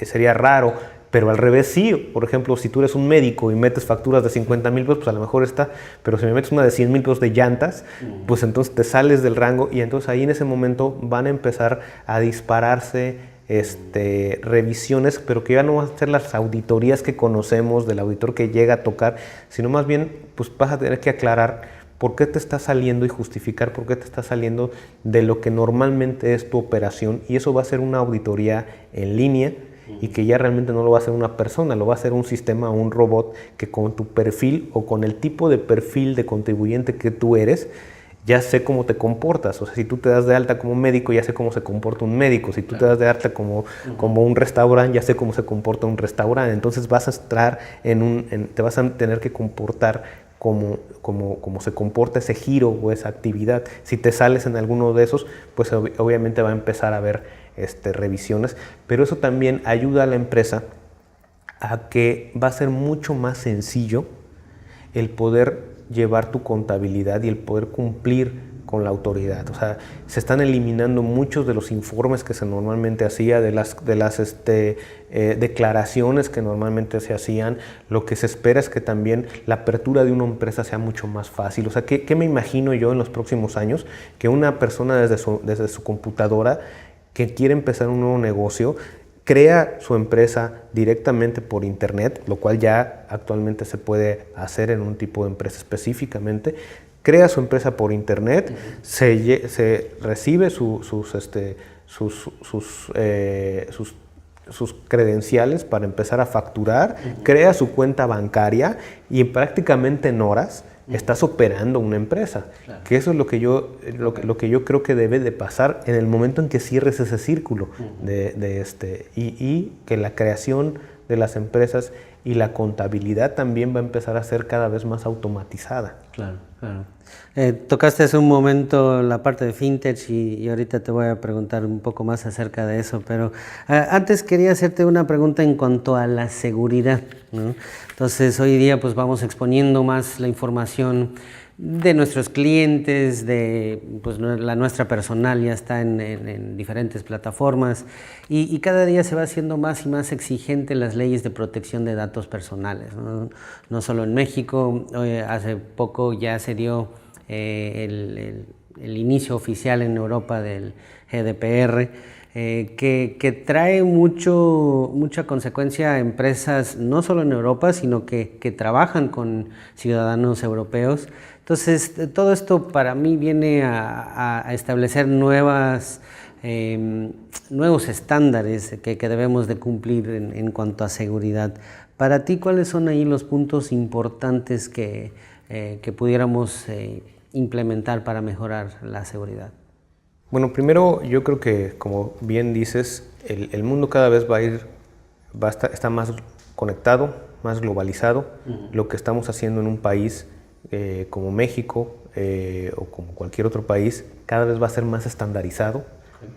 Sería raro, pero al revés sí. Por ejemplo, si tú eres un médico y metes facturas de 50,000 pesos, pues a lo mejor está, pero si me metes una de 100,000 pesos de llantas, pues entonces te sales del rango, y entonces ahí en ese momento van a empezar a dispararse revisiones, pero que ya no van a ser las auditorías que conocemos del auditor que llega a tocar, sino más bien pues vas a tener que aclarar por qué te está saliendo y justificar por qué te está saliendo de lo que normalmente es tu operación, y eso va a ser una auditoría en línea y que ya realmente no lo va a hacer una persona, lo va a hacer un sistema o un robot que con tu perfil o con el tipo de perfil de contribuyente que tú eres, ya sé cómo te comportas. O sea, si tú te das de alta como médico, ya sé cómo se comporta un médico. Si tú te das de alta como un restaurante, ya sé cómo se comporta un restaurante. Entonces vas a estar te vas a tener que comportar como se comporta ese giro o esa actividad. Si te sales en alguno de esos, pues obviamente va a empezar a haber revisiones, pero eso también ayuda a la empresa a que va a ser mucho más sencillo el poder llevar tu contabilidad y el poder cumplir con la autoridad. O sea, se están eliminando muchos de los informes que se normalmente hacía, de las declaraciones que normalmente se hacían. Lo que se espera es que también la apertura de una empresa sea mucho más fácil. O sea, ¿qué me imagino yo en los próximos años? Que una persona desde su computadora que quiere empezar un nuevo negocio, crea su empresa directamente por internet, lo cual ya actualmente se puede hacer en un tipo de empresa específicamente. Crea su empresa por internet, se recibe sus credenciales para empezar a facturar, crea su cuenta bancaria y prácticamente en horas estás operando una empresa. Claro. Que eso es lo que yo creo que debe de pasar en el momento en que cierres ese círculo y que la creación de las empresas y la contabilidad también va a empezar a ser cada vez más automatizada. Claro, claro. Tocaste hace un momento la parte de fintech y ahorita te voy a preguntar un poco más acerca de eso, pero antes quería hacerte una pregunta en cuanto a la seguridad, ¿no? Entonces hoy día pues vamos exponiendo más la información de nuestros clientes, pues la nuestra personal ya está en diferentes plataformas y cada día se va haciendo más y más exigente las leyes de protección de datos personales, ¿no? No solo en México, hace poco ya se dio el inicio oficial en Europa del GDPR, que trae mucha consecuencia a empresas no solo en Europa, sino que trabajan con ciudadanos europeos. Entonces, todo esto para mí viene a establecer nuevos estándares que debemos de cumplir en cuanto a seguridad. Para ti, ¿cuáles son ahí los puntos importantes que pudiéramos implementar para mejorar la seguridad? Bueno, primero yo creo que, como bien dices, el mundo cada vez está más conectado, más globalizado. Lo que estamos haciendo en un país como México o como cualquier otro país cada vez va a ser más estandarizado.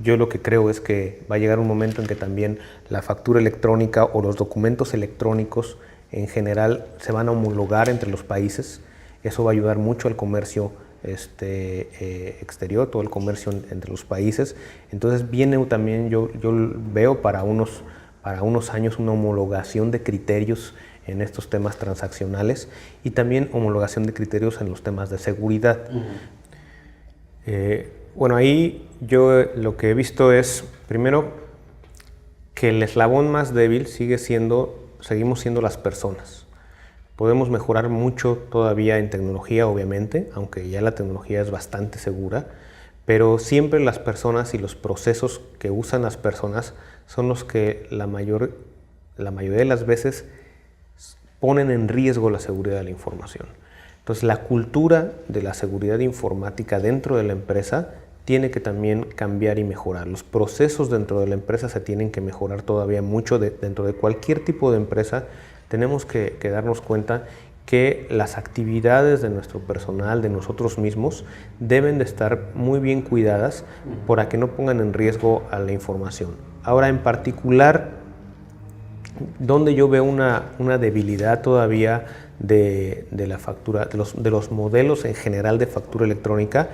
Yo lo que creo es que va a llegar un momento en que también la factura electrónica o los documentos electrónicos en general se van a homologar entre los países. Eso va a ayudar mucho al comercio exterior, todo el comercio entre los países. Entonces viene también, yo veo para unos años una homologación de criterios en estos temas transaccionales y también homologación de criterios en los temas de seguridad. Bueno, ahí yo lo que he visto es, primero, que el eslabón más débil seguimos siendo las personas. Podemos mejorar mucho todavía en tecnología, obviamente, aunque ya la tecnología es bastante segura, pero siempre las personas y los procesos que usan las personas son los que la mayoría de las veces ponen en riesgo la seguridad de la información. Entonces, la cultura de la seguridad informática dentro de la empresa tiene que también cambiar y mejorar. Los procesos dentro de la empresa se tienen que mejorar todavía mucho. Dentro de cualquier tipo de empresa tenemos que darnos cuenta que las actividades de nuestro personal, de nosotros mismos, deben de estar muy bien cuidadas para que no pongan en riesgo a la información. Ahora, en particular, donde yo veo una debilidad todavía de la factura, de los modelos en general de factura electrónica,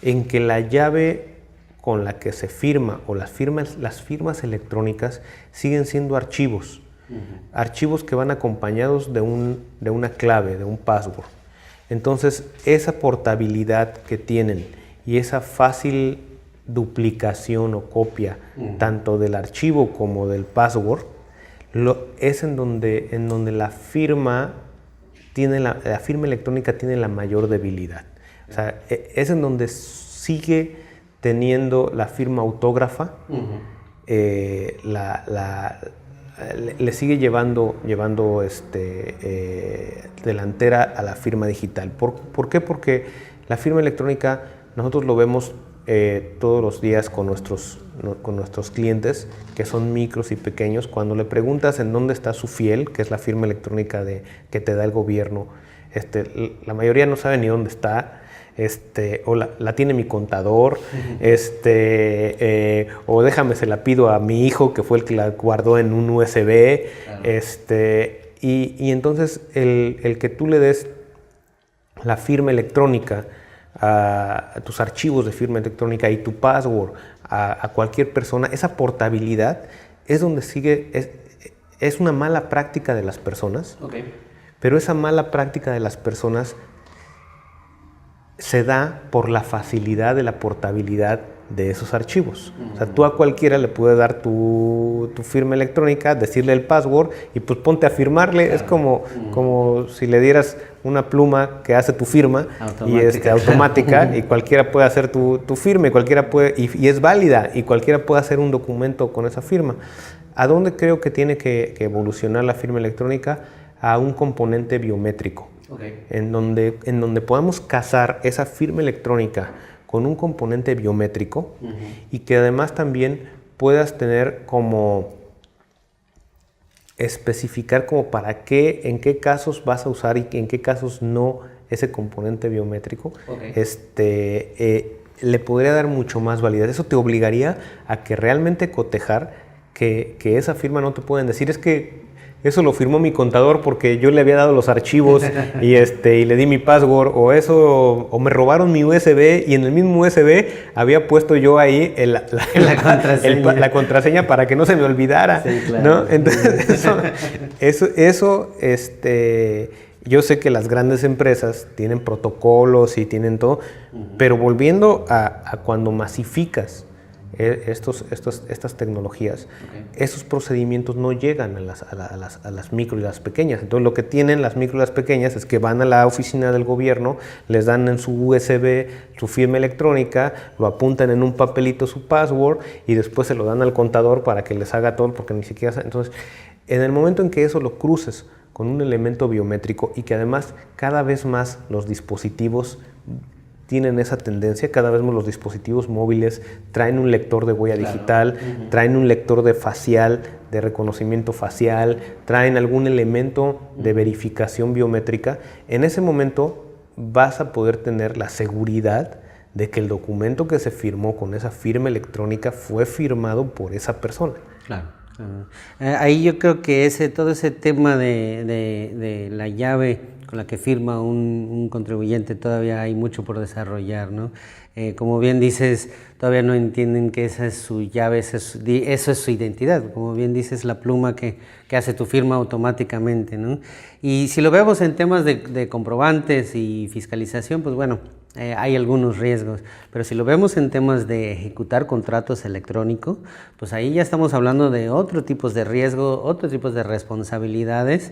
en que la llave con la que se firma o las firmas electrónicas siguen siendo archivos. Archivos que van acompañados de una clave, de un password. Entonces, esa portabilidad que tienen y esa fácil duplicación o copia tanto del archivo como del password, es en donde la firma electrónica tiene la mayor debilidad. O sea, es en donde sigue teniendo la firma autógrafa, le sigue llevando delantera a la firma digital. ¿Por qué? Porque la firma electrónica nosotros lo vemos todos los días con nuestros clientes, que son micros y pequeños. Cuando le preguntas en dónde está su FIEL, que es la firma electrónica que te da el gobierno, la mayoría no sabe ni dónde está. O la tiene mi contador, o déjame, se la pido a mi hijo, que fue el que la guardó en un USB. Claro. Y entonces el que tú le des la firma electrónica a tus archivos de firma electrónica y tu password a cualquier persona, esa portabilidad es donde es una mala práctica de las personas. Okay. Pero esa mala práctica de las personas se da por la facilidad de la portabilidad de esos archivos. O sea, tú a cualquiera le puedes dar tu firma electrónica, decirle el password y pues ponte a firmarle. Claro. Es como si le dieras una pluma que hace tu firma automática y cualquiera puede hacer tu firma y es válida y cualquiera puede hacer un documento con esa firma. ¿A dónde creo que tiene que evolucionar la firma electrónica? A un componente biométrico. Okay. En donde podamos casar esa firma electrónica con un componente biométrico y que además también puedas tener como especificar como en qué casos vas a usar y en qué casos no ese componente biométrico. Okay. Le podría dar mucho más validez. Eso te obligaría a que realmente cotejar que esa firma no te pueden decir, es que eso lo firmó mi contador porque yo le había dado los archivos y le di mi password, o me robaron mi USB y en el mismo USB había puesto yo ahí la contraseña para que no se me olvidara. Sí, claro. ¿No? Entonces, eso yo sé que las grandes empresas tienen protocolos y tienen todo, pero volviendo a cuando masificas estas tecnologías, okay, esos procedimientos no llegan a las micro y las pequeñas. Entonces lo que tienen las micro y las pequeñas es que van a la oficina del gobierno, les dan en su USB su firma electrónica, lo apuntan en un papelito su password y después se lo dan al contador para que les haga todo, porque ni siquiera... Entonces, en el momento en que eso lo cruces con un elemento biométrico y que además cada vez más los dispositivos tienen esa tendencia, cada vez más los dispositivos móviles traen un lector de huella digital, traen un lector de reconocimiento facial, traen algún elemento de verificación biométrica. En ese momento vas a poder tener la seguridad de que el documento que se firmó con esa firma electrónica fue firmado por esa persona. Claro. Ahí yo creo que todo ese tema de la llave con la que firma un contribuyente todavía hay mucho por desarrollar, ¿no? Como bien dices, todavía no entienden que esa es su llave, eso es su identidad. Como bien dices, la pluma que hace tu firma automáticamente, ¿no? Y si lo vemos en temas de comprobantes y fiscalización, pues bueno, hay algunos riesgos, pero si lo vemos en temas de ejecutar contratos electrónicos, pues ahí ya estamos hablando de otro tipo de riesgo, otro tipo de responsabilidades,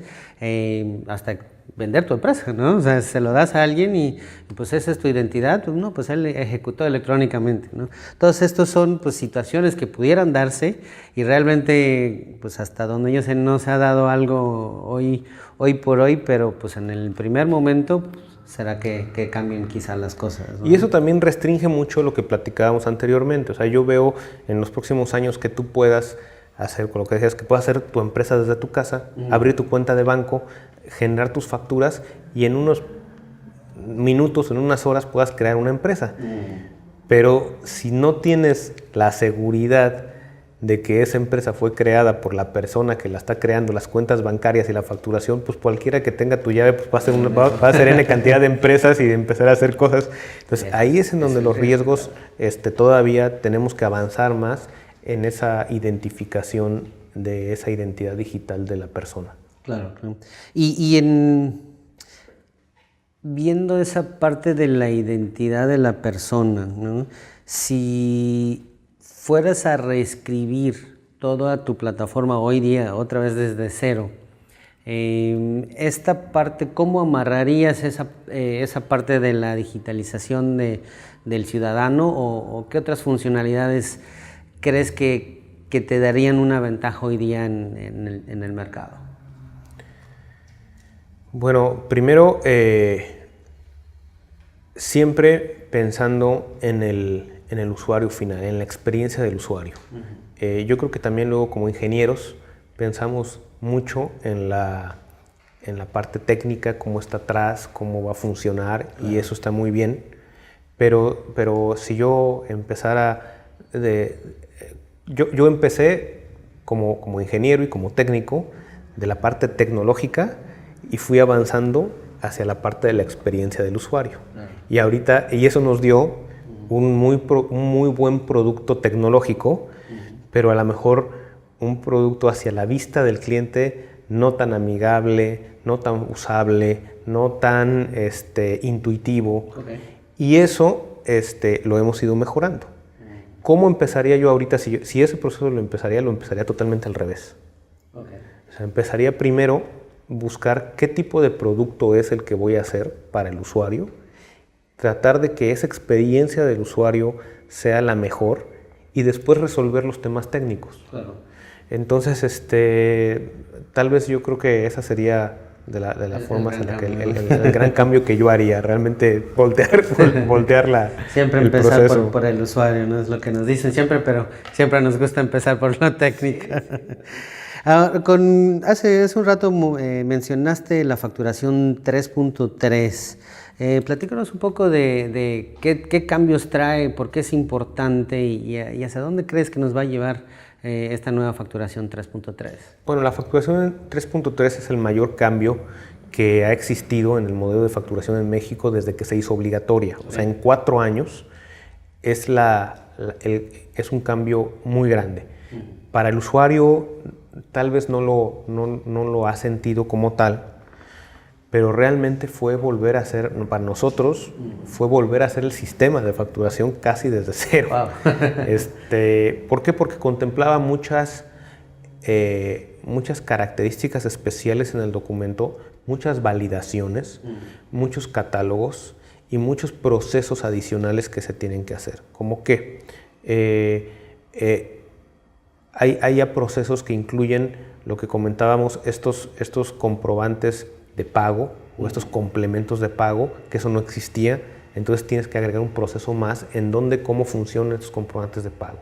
hasta vender tu empresa, ¿no? O sea, se lo das a alguien y pues esa es tu identidad, pues no, pues él ejecutó electrónicamente, ¿no? Todos estos son pues situaciones que pudieran darse y realmente pues hasta donde yo sé no se ha dado algo hoy por hoy, pero pues en el primer momento pues, será que cambien quizás las cosas, ¿no? Y eso también restringe mucho lo que platicábamos anteriormente. O sea, yo veo en los próximos años que tú puedas hacer, con lo que decías, que puedas hacer tu empresa desde tu casa, abrir tu cuenta de banco, generar tus facturas y en unos minutos, en unas horas puedas crear una empresa. Pero si no tienes la seguridad de que esa empresa fue creada por la persona que la está creando, las cuentas bancarias y la facturación, pues cualquiera que tenga tu llave pues va a hacer N cantidad de empresas y de empezar a hacer cosas. Entonces ahí es en donde los riesgos todavía tenemos que avanzar más en esa identificación de esa identidad digital de la persona. Claro. Y viendo esa parte de la identidad de la persona, ¿no? Si fueras a reescribir toda tu plataforma hoy día, otra vez desde cero, esta parte, ¿cómo amarrarías esa parte de la digitalización del ciudadano o qué otras funcionalidades crees que te darían una ventaja hoy día en el mercado? Bueno, primero, siempre pensando en el usuario final, en la experiencia del usuario. Yo creo que también luego como ingenieros pensamos mucho en la parte técnica, cómo está atrás, cómo va a funcionar, y eso está muy bien. Pero si yo empezara yo empecé como ingeniero y como técnico de la parte tecnológica y fui avanzando hacia la parte de la experiencia del usuario. Y eso nos dio un muy buen producto tecnológico, pero a lo mejor un producto hacia la vista del cliente no tan amigable, no tan usable, no tan intuitivo. Okay. Y eso lo hemos ido mejorando. ¿Cómo empezaría yo ahorita? Si ese proceso lo empezaría totalmente al revés. Okay. O sea, empezaría primero buscar qué tipo de producto es el que voy a hacer para el usuario, tratar de que esa experiencia del usuario sea la mejor y después resolver los temas técnicos. Claro. Entonces, tal vez yo creo que esa sería de las formas en la que el gran cambio que yo haría, realmente voltear siempre el empezar por el usuario, no es lo que nos dicen siempre, pero siempre nos gusta empezar por la técnica. Hace un rato mencionaste la facturación 3.3. Platícanos un poco de qué cambios trae, por qué es importante y hacia dónde crees que nos va a llevar esta nueva facturación 3.3. Bueno, la facturación 3.3 es el mayor cambio que ha existido en el modelo de facturación en México desde que se hizo obligatoria. O sea, en 4 años es un cambio muy grande. Para el usuario tal vez no lo ha sentido como tal, pero realmente fue volver a hacer, para nosotros, fue volver a hacer el sistema de facturación casi desde cero. Wow. ¿Por qué? Porque contemplaba muchas características especiales en el documento, muchas validaciones, muchos catálogos y muchos procesos adicionales que se tienen que hacer. Como que hay ya procesos que incluyen lo que comentábamos, estos comprobantes de pago o estos complementos de pago, que eso no existía. Entonces tienes que agregar un proceso más en donde cómo funcionan estos comprobantes de pago.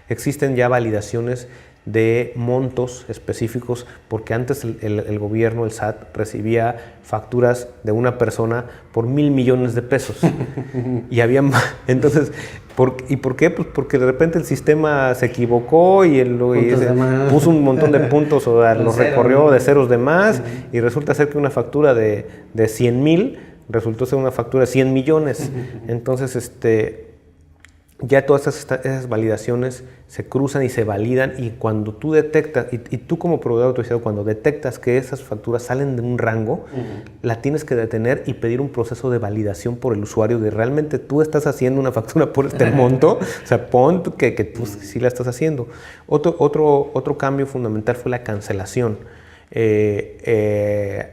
Existen ya validaciones de montos específicos, porque antes el gobierno, el SAT, recibía facturas de una persona por 1,000 millones de pesos. Y había más. Entonces, ¿y por qué? Pues porque de repente el sistema se equivocó y puso un montón de puntos o los recorrió de ceros de más, y resulta ser que una factura de 100,000 resultó ser una factura de 100 millones. Entonces, ya todas esas validaciones se cruzan y se validan, y cuando tú detectas, y tú como proveedor autorizado, cuando detectas que esas facturas salen de un rango, la tienes que detener y pedir un proceso de validación por el usuario de realmente tú estás haciendo una factura por este monto, o sea, pon que tú sí la estás haciendo. Otro cambio fundamental fue la cancelación.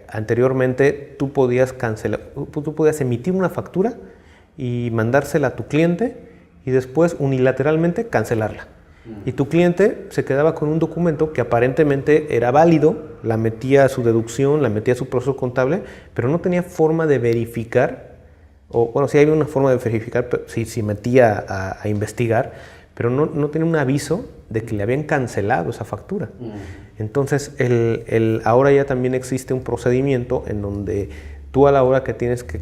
Anteriormente tú podías emitir una factura y mandársela a tu cliente y después unilateralmente cancelarla. Y tu cliente se quedaba con un documento que aparentemente era válido, la metía a su deducción, la metía a su proceso contable, pero no tenía forma de verificar, sí había una forma de verificar, si metía a investigar, pero no tenía un aviso de que le habían cancelado esa factura. Entonces, ahora ya también existe un procedimiento en donde tú, a la hora que tienes que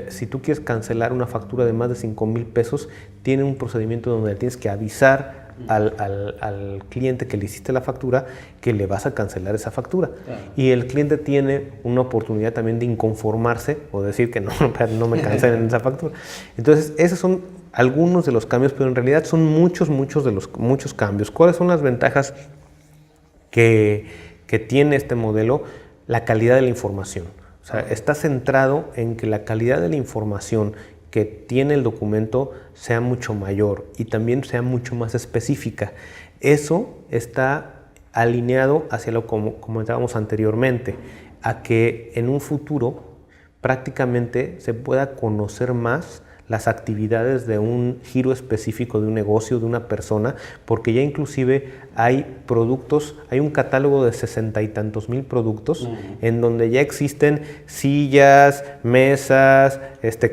si tú quieres cancelar una factura de más de 5,000 pesos, tiene un procedimiento donde tienes que avisar al cliente que le hiciste la factura que le vas a cancelar esa factura. Claro. Y el cliente tiene una oportunidad también de inconformarse o decir que no me cancelen esa factura. Entonces, esos son algunos de los cambios, pero en realidad son muchos cambios. ¿Cuáles son las ventajas que tiene este modelo? La calidad de la información. O sea, está centrado en que la calidad de la información que tiene el documento sea mucho mayor y también sea mucho más específica. Eso está alineado hacia lo como comentábamos anteriormente, a que en un futuro prácticamente se pueda conocer más las actividades de un giro específico de un negocio, de una persona, porque ya inclusive hay productos, hay un catálogo de 60 y tantos mil productos en donde ya existen sillas, mesas,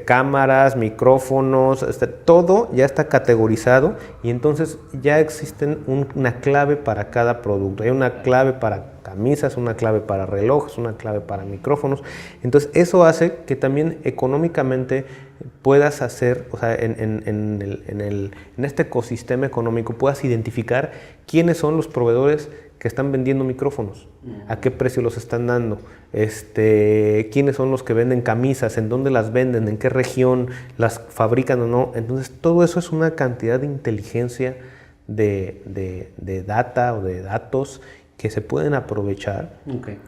cámaras, micrófonos, todo ya está categorizado y entonces ya existen una clave para cada producto. Hay una clave para camisas, una clave para relojes, una clave para micrófonos. Entonces eso hace que también económicamente puedas hacer, o sea, en este ecosistema económico puedas identificar quiénes son los proveedores que están vendiendo micrófonos, a qué precio los están dando, quiénes son los que venden camisas, en dónde las venden, en qué región las fabrican o no. Entonces todo eso es una cantidad de inteligencia de data o de datos que se pueden aprovechar. Okay.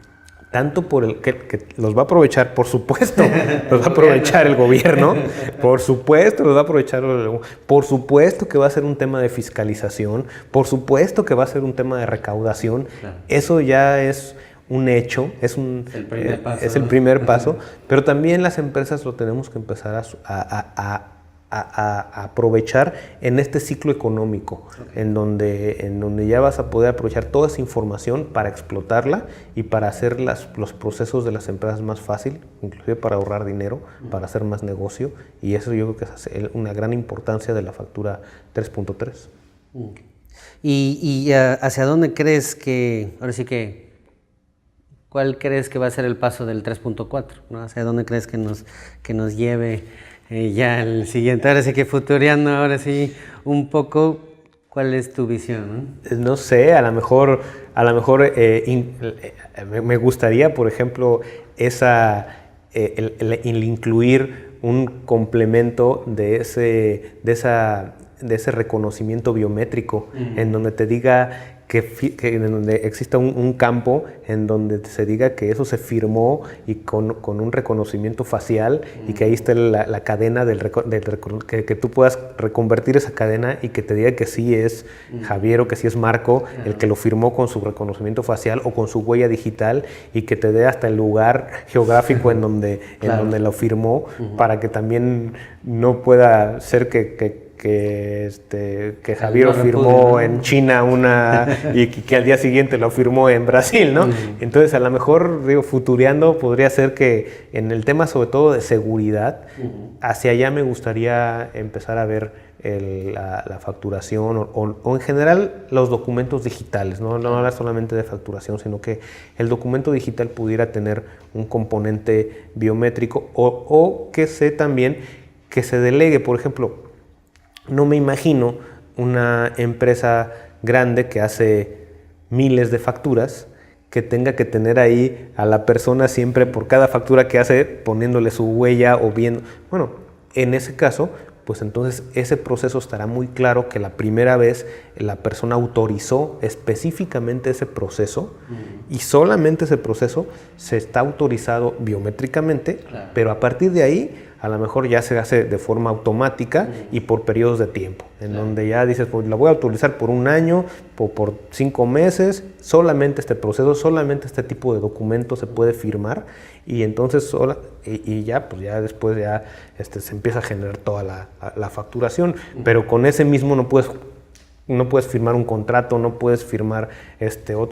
Tanto por el que los va a aprovechar, por supuesto, los va a aprovechar el gobierno, por supuesto los va a aprovechar, por supuesto que va a ser un tema de fiscalización, por supuesto que va a ser un tema de recaudación. Claro. Eso ya es un hecho, es el primer paso, pero también las empresas lo tenemos que empezar a aprovechar en este ciclo económico, okay, en donde ya vas a poder aprovechar toda esa información para explotarla y para hacer los procesos de las empresas más fácil, inclusive para ahorrar dinero, para hacer más negocio, y eso yo creo que es una gran importancia de la factura 3.3. Okay. ¿Y hacia dónde crees que, ahora sí que, cuál crees que va a ser el paso del 3.4? ¿no? ¿Hacia dónde crees que nos lleve ya el siguiente? Ahora sí que futureando, ahora sí un poco, ¿cuál es tu visión? No sé, a lo mejor me gustaría, por ejemplo, el incluir un complemento de ese reconocimiento biométrico, en donde te diga en donde exista un campo en donde se diga que eso se firmó y con un reconocimiento facial, y que ahí esté la cadena que tú puedas reconvertir esa cadena y que te diga que sí es Javier o que sí es Marco el que lo firmó con su reconocimiento facial o con su huella digital, y que te dé hasta el lugar geográfico en donde lo firmó, para que también no pueda ser que Javier lo firmó en China y que al día siguiente lo firmó en Brasil, ¿no? Entonces, a lo mejor, futureando, podría ser que en el tema sobre todo de seguridad, hacia allá me gustaría empezar a ver la facturación o en general los documentos digitales, no hablar solamente de facturación, sino que el documento digital pudiera tener un componente biométrico o que también que se delegue. Por ejemplo, no me imagino una empresa grande que hace miles de facturas que tenga que tener ahí a la persona siempre por cada factura que hace poniéndole su huella o viendo. Bueno, en ese caso, pues entonces ese proceso estará muy claro que la primera vez la persona autorizó específicamente ese proceso, y solamente ese proceso se está autorizado biométricamente, claro, pero a partir de ahí a lo mejor ya se hace de forma automática y por periodos de tiempo, en donde ya dices, pues la voy a autorizar por un año, por 5 meses, solamente este proceso, solamente este tipo de documento se puede firmar, y entonces ya después ya se empieza a generar toda la facturación, pero con ese mismo no puedes firmar un contrato, no puedes firmar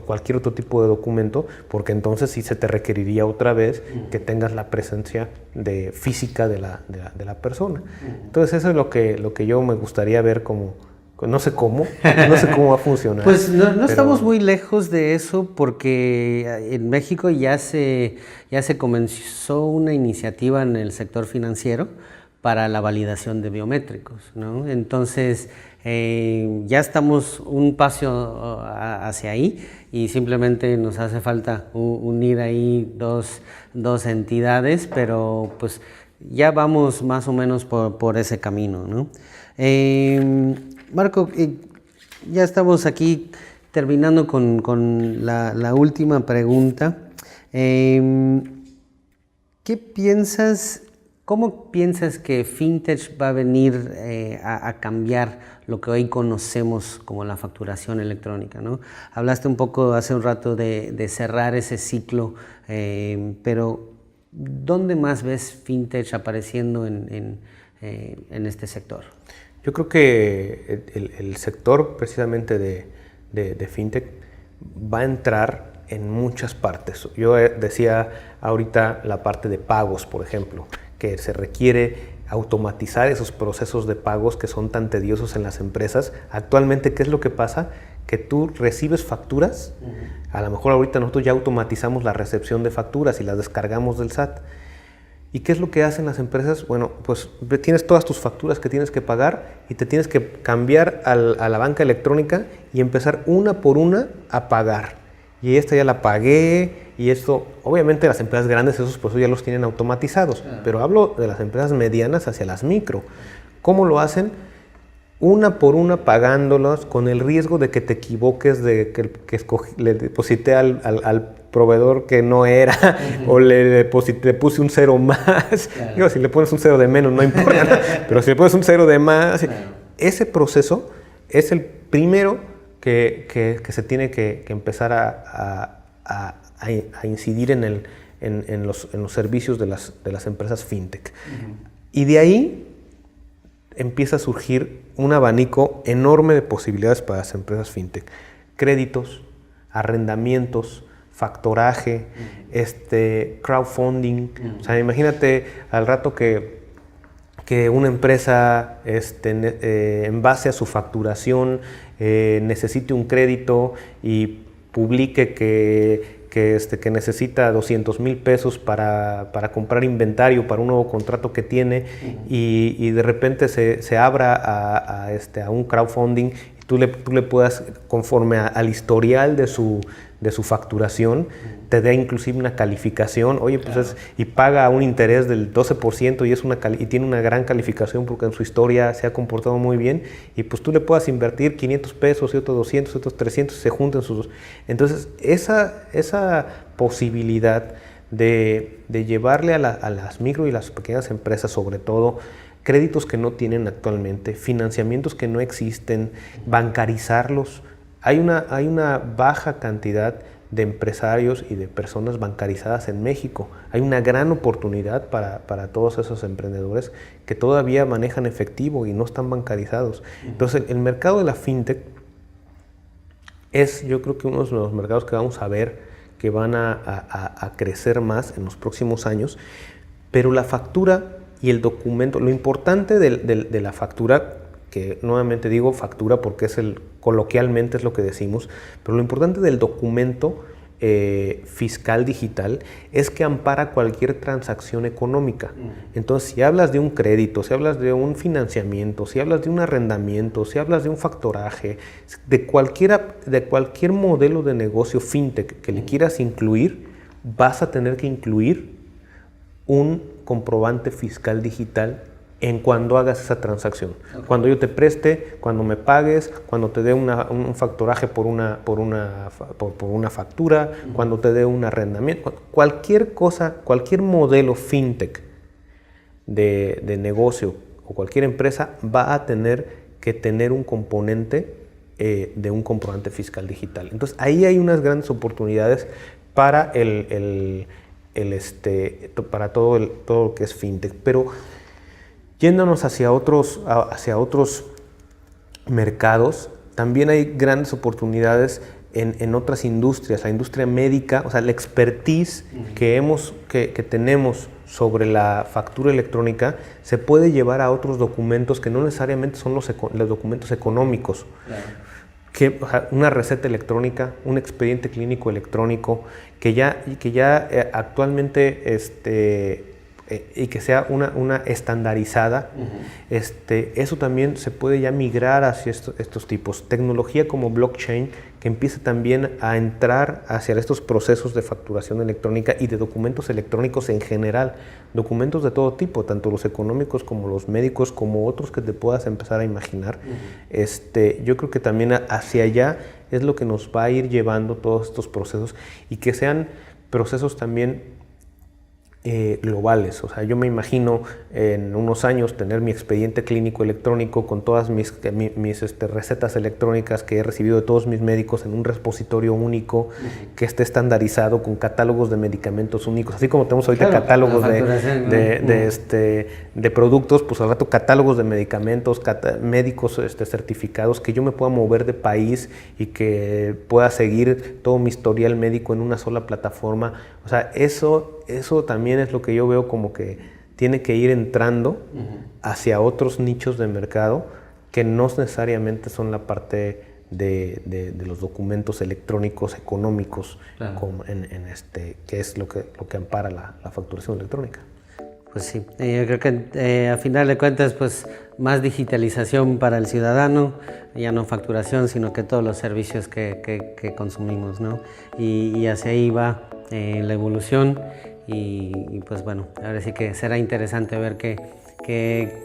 cualquier otro tipo de documento, porque entonces sí se te requeriría otra vez que tengas la presencia física de la persona. Entonces eso es lo que yo me gustaría ver como, no sé cómo va a funcionar. Pues no estamos muy lejos de eso, porque en México ya se comenzó una iniciativa en el sector financiero para la validación de biométricos, ¿no? Entonces, ya estamos un paso hacia ahí, y simplemente nos hace falta unir ahí dos entidades, pero pues ya vamos más o menos por ese camino, ¿no? Marco, ya estamos aquí terminando con la última pregunta. ¿Qué piensas, cómo piensas que FinTech va a venir a cambiar lo que hoy conocemos como la facturación electrónica, ¿no? Hablaste un poco hace un rato de cerrar ese ciclo, pero ¿dónde más ves FinTech apareciendo en este sector? Yo creo que el sector precisamente de FinTech va a entrar en muchas partes. Yo decía ahorita la parte de pagos, por ejemplo, que se requiere automatizar esos procesos de pagos que son tan tediosos en las empresas. Actualmente, ¿qué es lo que pasa? Que tú recibes facturas, a lo mejor ahorita nosotros ya automatizamos la recepción de facturas y las descargamos del SAT. ¿Y qué es lo que hacen las empresas? Bueno, pues tienes todas tus facturas que tienes que pagar y te tienes que cambiar a la banca electrónica y empezar una por una a pagar. Y esta ya la pagué y esto, obviamente las empresas grandes esos procesos ya los tienen automatizados, pero hablo de las empresas medianas hacia las micro. ¿Cómo lo hacen? Una por una pagándolos con el riesgo de que te equivoques, de que le deposité al proveedor que no era, o le puse un cero más. Claro. Digo, si le pones un cero de menos no importa, pero si le pones un cero de más, claro. Ese proceso es el primero que se tiene que empezar a incidir en los servicios de las empresas FinTech. Y de ahí empieza a surgir un abanico enorme de posibilidades para las empresas FinTech. Créditos, arrendamientos, factoraje, crowdfunding. O sea, imagínate al rato que una empresa en base a su facturación necesite un crédito y publique que necesita 200,000 pesos para comprar inventario para un nuevo contrato que tiene y de repente se abra a un crowdfunding y tú le puedas, conforme al historial de su facturación, te da inclusive una calificación, oye, pues claro. Y paga un interés del 12% y tiene una gran calificación porque en su historia se ha comportado muy bien, y pues tú le puedas invertir 500 pesos y otros 200, otros 300, se juntan sus dos. Entonces, esa posibilidad de llevarle a las micro y las pequeñas empresas, sobre todo, créditos que no tienen actualmente, financiamientos que no existen, bancarizarlos. Hay una baja cantidad de empresarios y de personas bancarizadas en México. Hay una gran oportunidad para todos esos emprendedores que todavía manejan efectivo y no están bancarizados. Entonces, el mercado de la FinTech es, yo creo que uno de los mercados que vamos a ver que van a crecer más en los próximos años, pero la factura y el documento, lo importante de la factura, que nuevamente digo factura porque coloquialmente es lo que decimos, pero lo importante del documento fiscal digital es que ampara cualquier transacción económica. Entonces, si hablas de un crédito, si hablas de un financiamiento, si hablas de un arrendamiento, si hablas de un factoraje, de cualquier modelo de negocio FinTech que le quieras incluir, vas a tener que incluir un comprobante fiscal digital en cuando hagas esa transacción. Okay. Cuando yo te preste, cuando me pagues, cuando te dé un factoraje por una factura, cuando te dé un arrendamiento, cualquier cosa, cualquier modelo FinTech de negocio o cualquier empresa va a tener que tener un componente de un comprobante fiscal digital. Entonces, ahí hay unas grandes oportunidades para para todo lo que es FinTech. Pero yéndonos hacia otros mercados, también hay grandes oportunidades en otras industrias. La industria médica, o sea, la expertise que tenemos sobre la factura electrónica se puede llevar a otros documentos que no necesariamente son los documentos económicos. Claro. Una receta electrónica, un expediente clínico electrónico, que ya actualmente y que sea una estandarizada, eso también se puede ya migrar hacia estos tipos. Tecnología como blockchain, que empieza también a entrar hacia estos procesos de facturación electrónica y de documentos electrónicos en general, documentos de todo tipo, tanto los económicos como los médicos, como otros que te puedas empezar a imaginar. Yo creo que también hacia allá es lo que nos va a ir llevando todos estos procesos, y que sean procesos también globales. O sea, yo me imagino en unos años tener mi expediente clínico electrónico con todas mis recetas electrónicas que he recibido de todos mis médicos en un repositorio único que esté estandarizado con catálogos de medicamentos únicos, así como tenemos ahorita catálogos de productos, pues al rato catálogos de medicamentos, médicos certificados, que yo me pueda mover de país y que pueda seguir todo mi historial médico en una sola plataforma. O sea, eso también es lo que yo veo como que tiene que ir entrando hacia otros nichos de mercado que no necesariamente son la parte de los documentos electrónicos económicos, claro, que es lo que ampara la facturación electrónica. Pues sí, yo creo que a final de cuentas, pues más digitalización para el ciudadano, ya no facturación, sino que todos los servicios que consumimos, ¿no? Y hacia ahí va la evolución y pues bueno, ahora sí que será interesante ver qué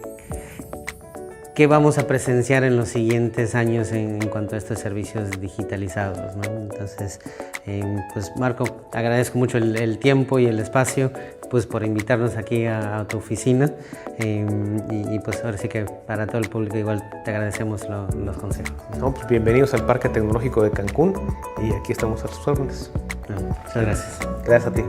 vamos a presenciar en los siguientes años en cuanto a estos servicios digitalizados, ¿no? Entonces, pues Marco, agradezco mucho el tiempo y el espacio, pues por invitarnos aquí a tu oficina y pues ahora sí que para todo el público igual te agradecemos los consejos. No, pues bienvenidos al Parque Tecnológico de Cancún y aquí estamos a tus órdenes. Muchas gracias. Gracias a ti.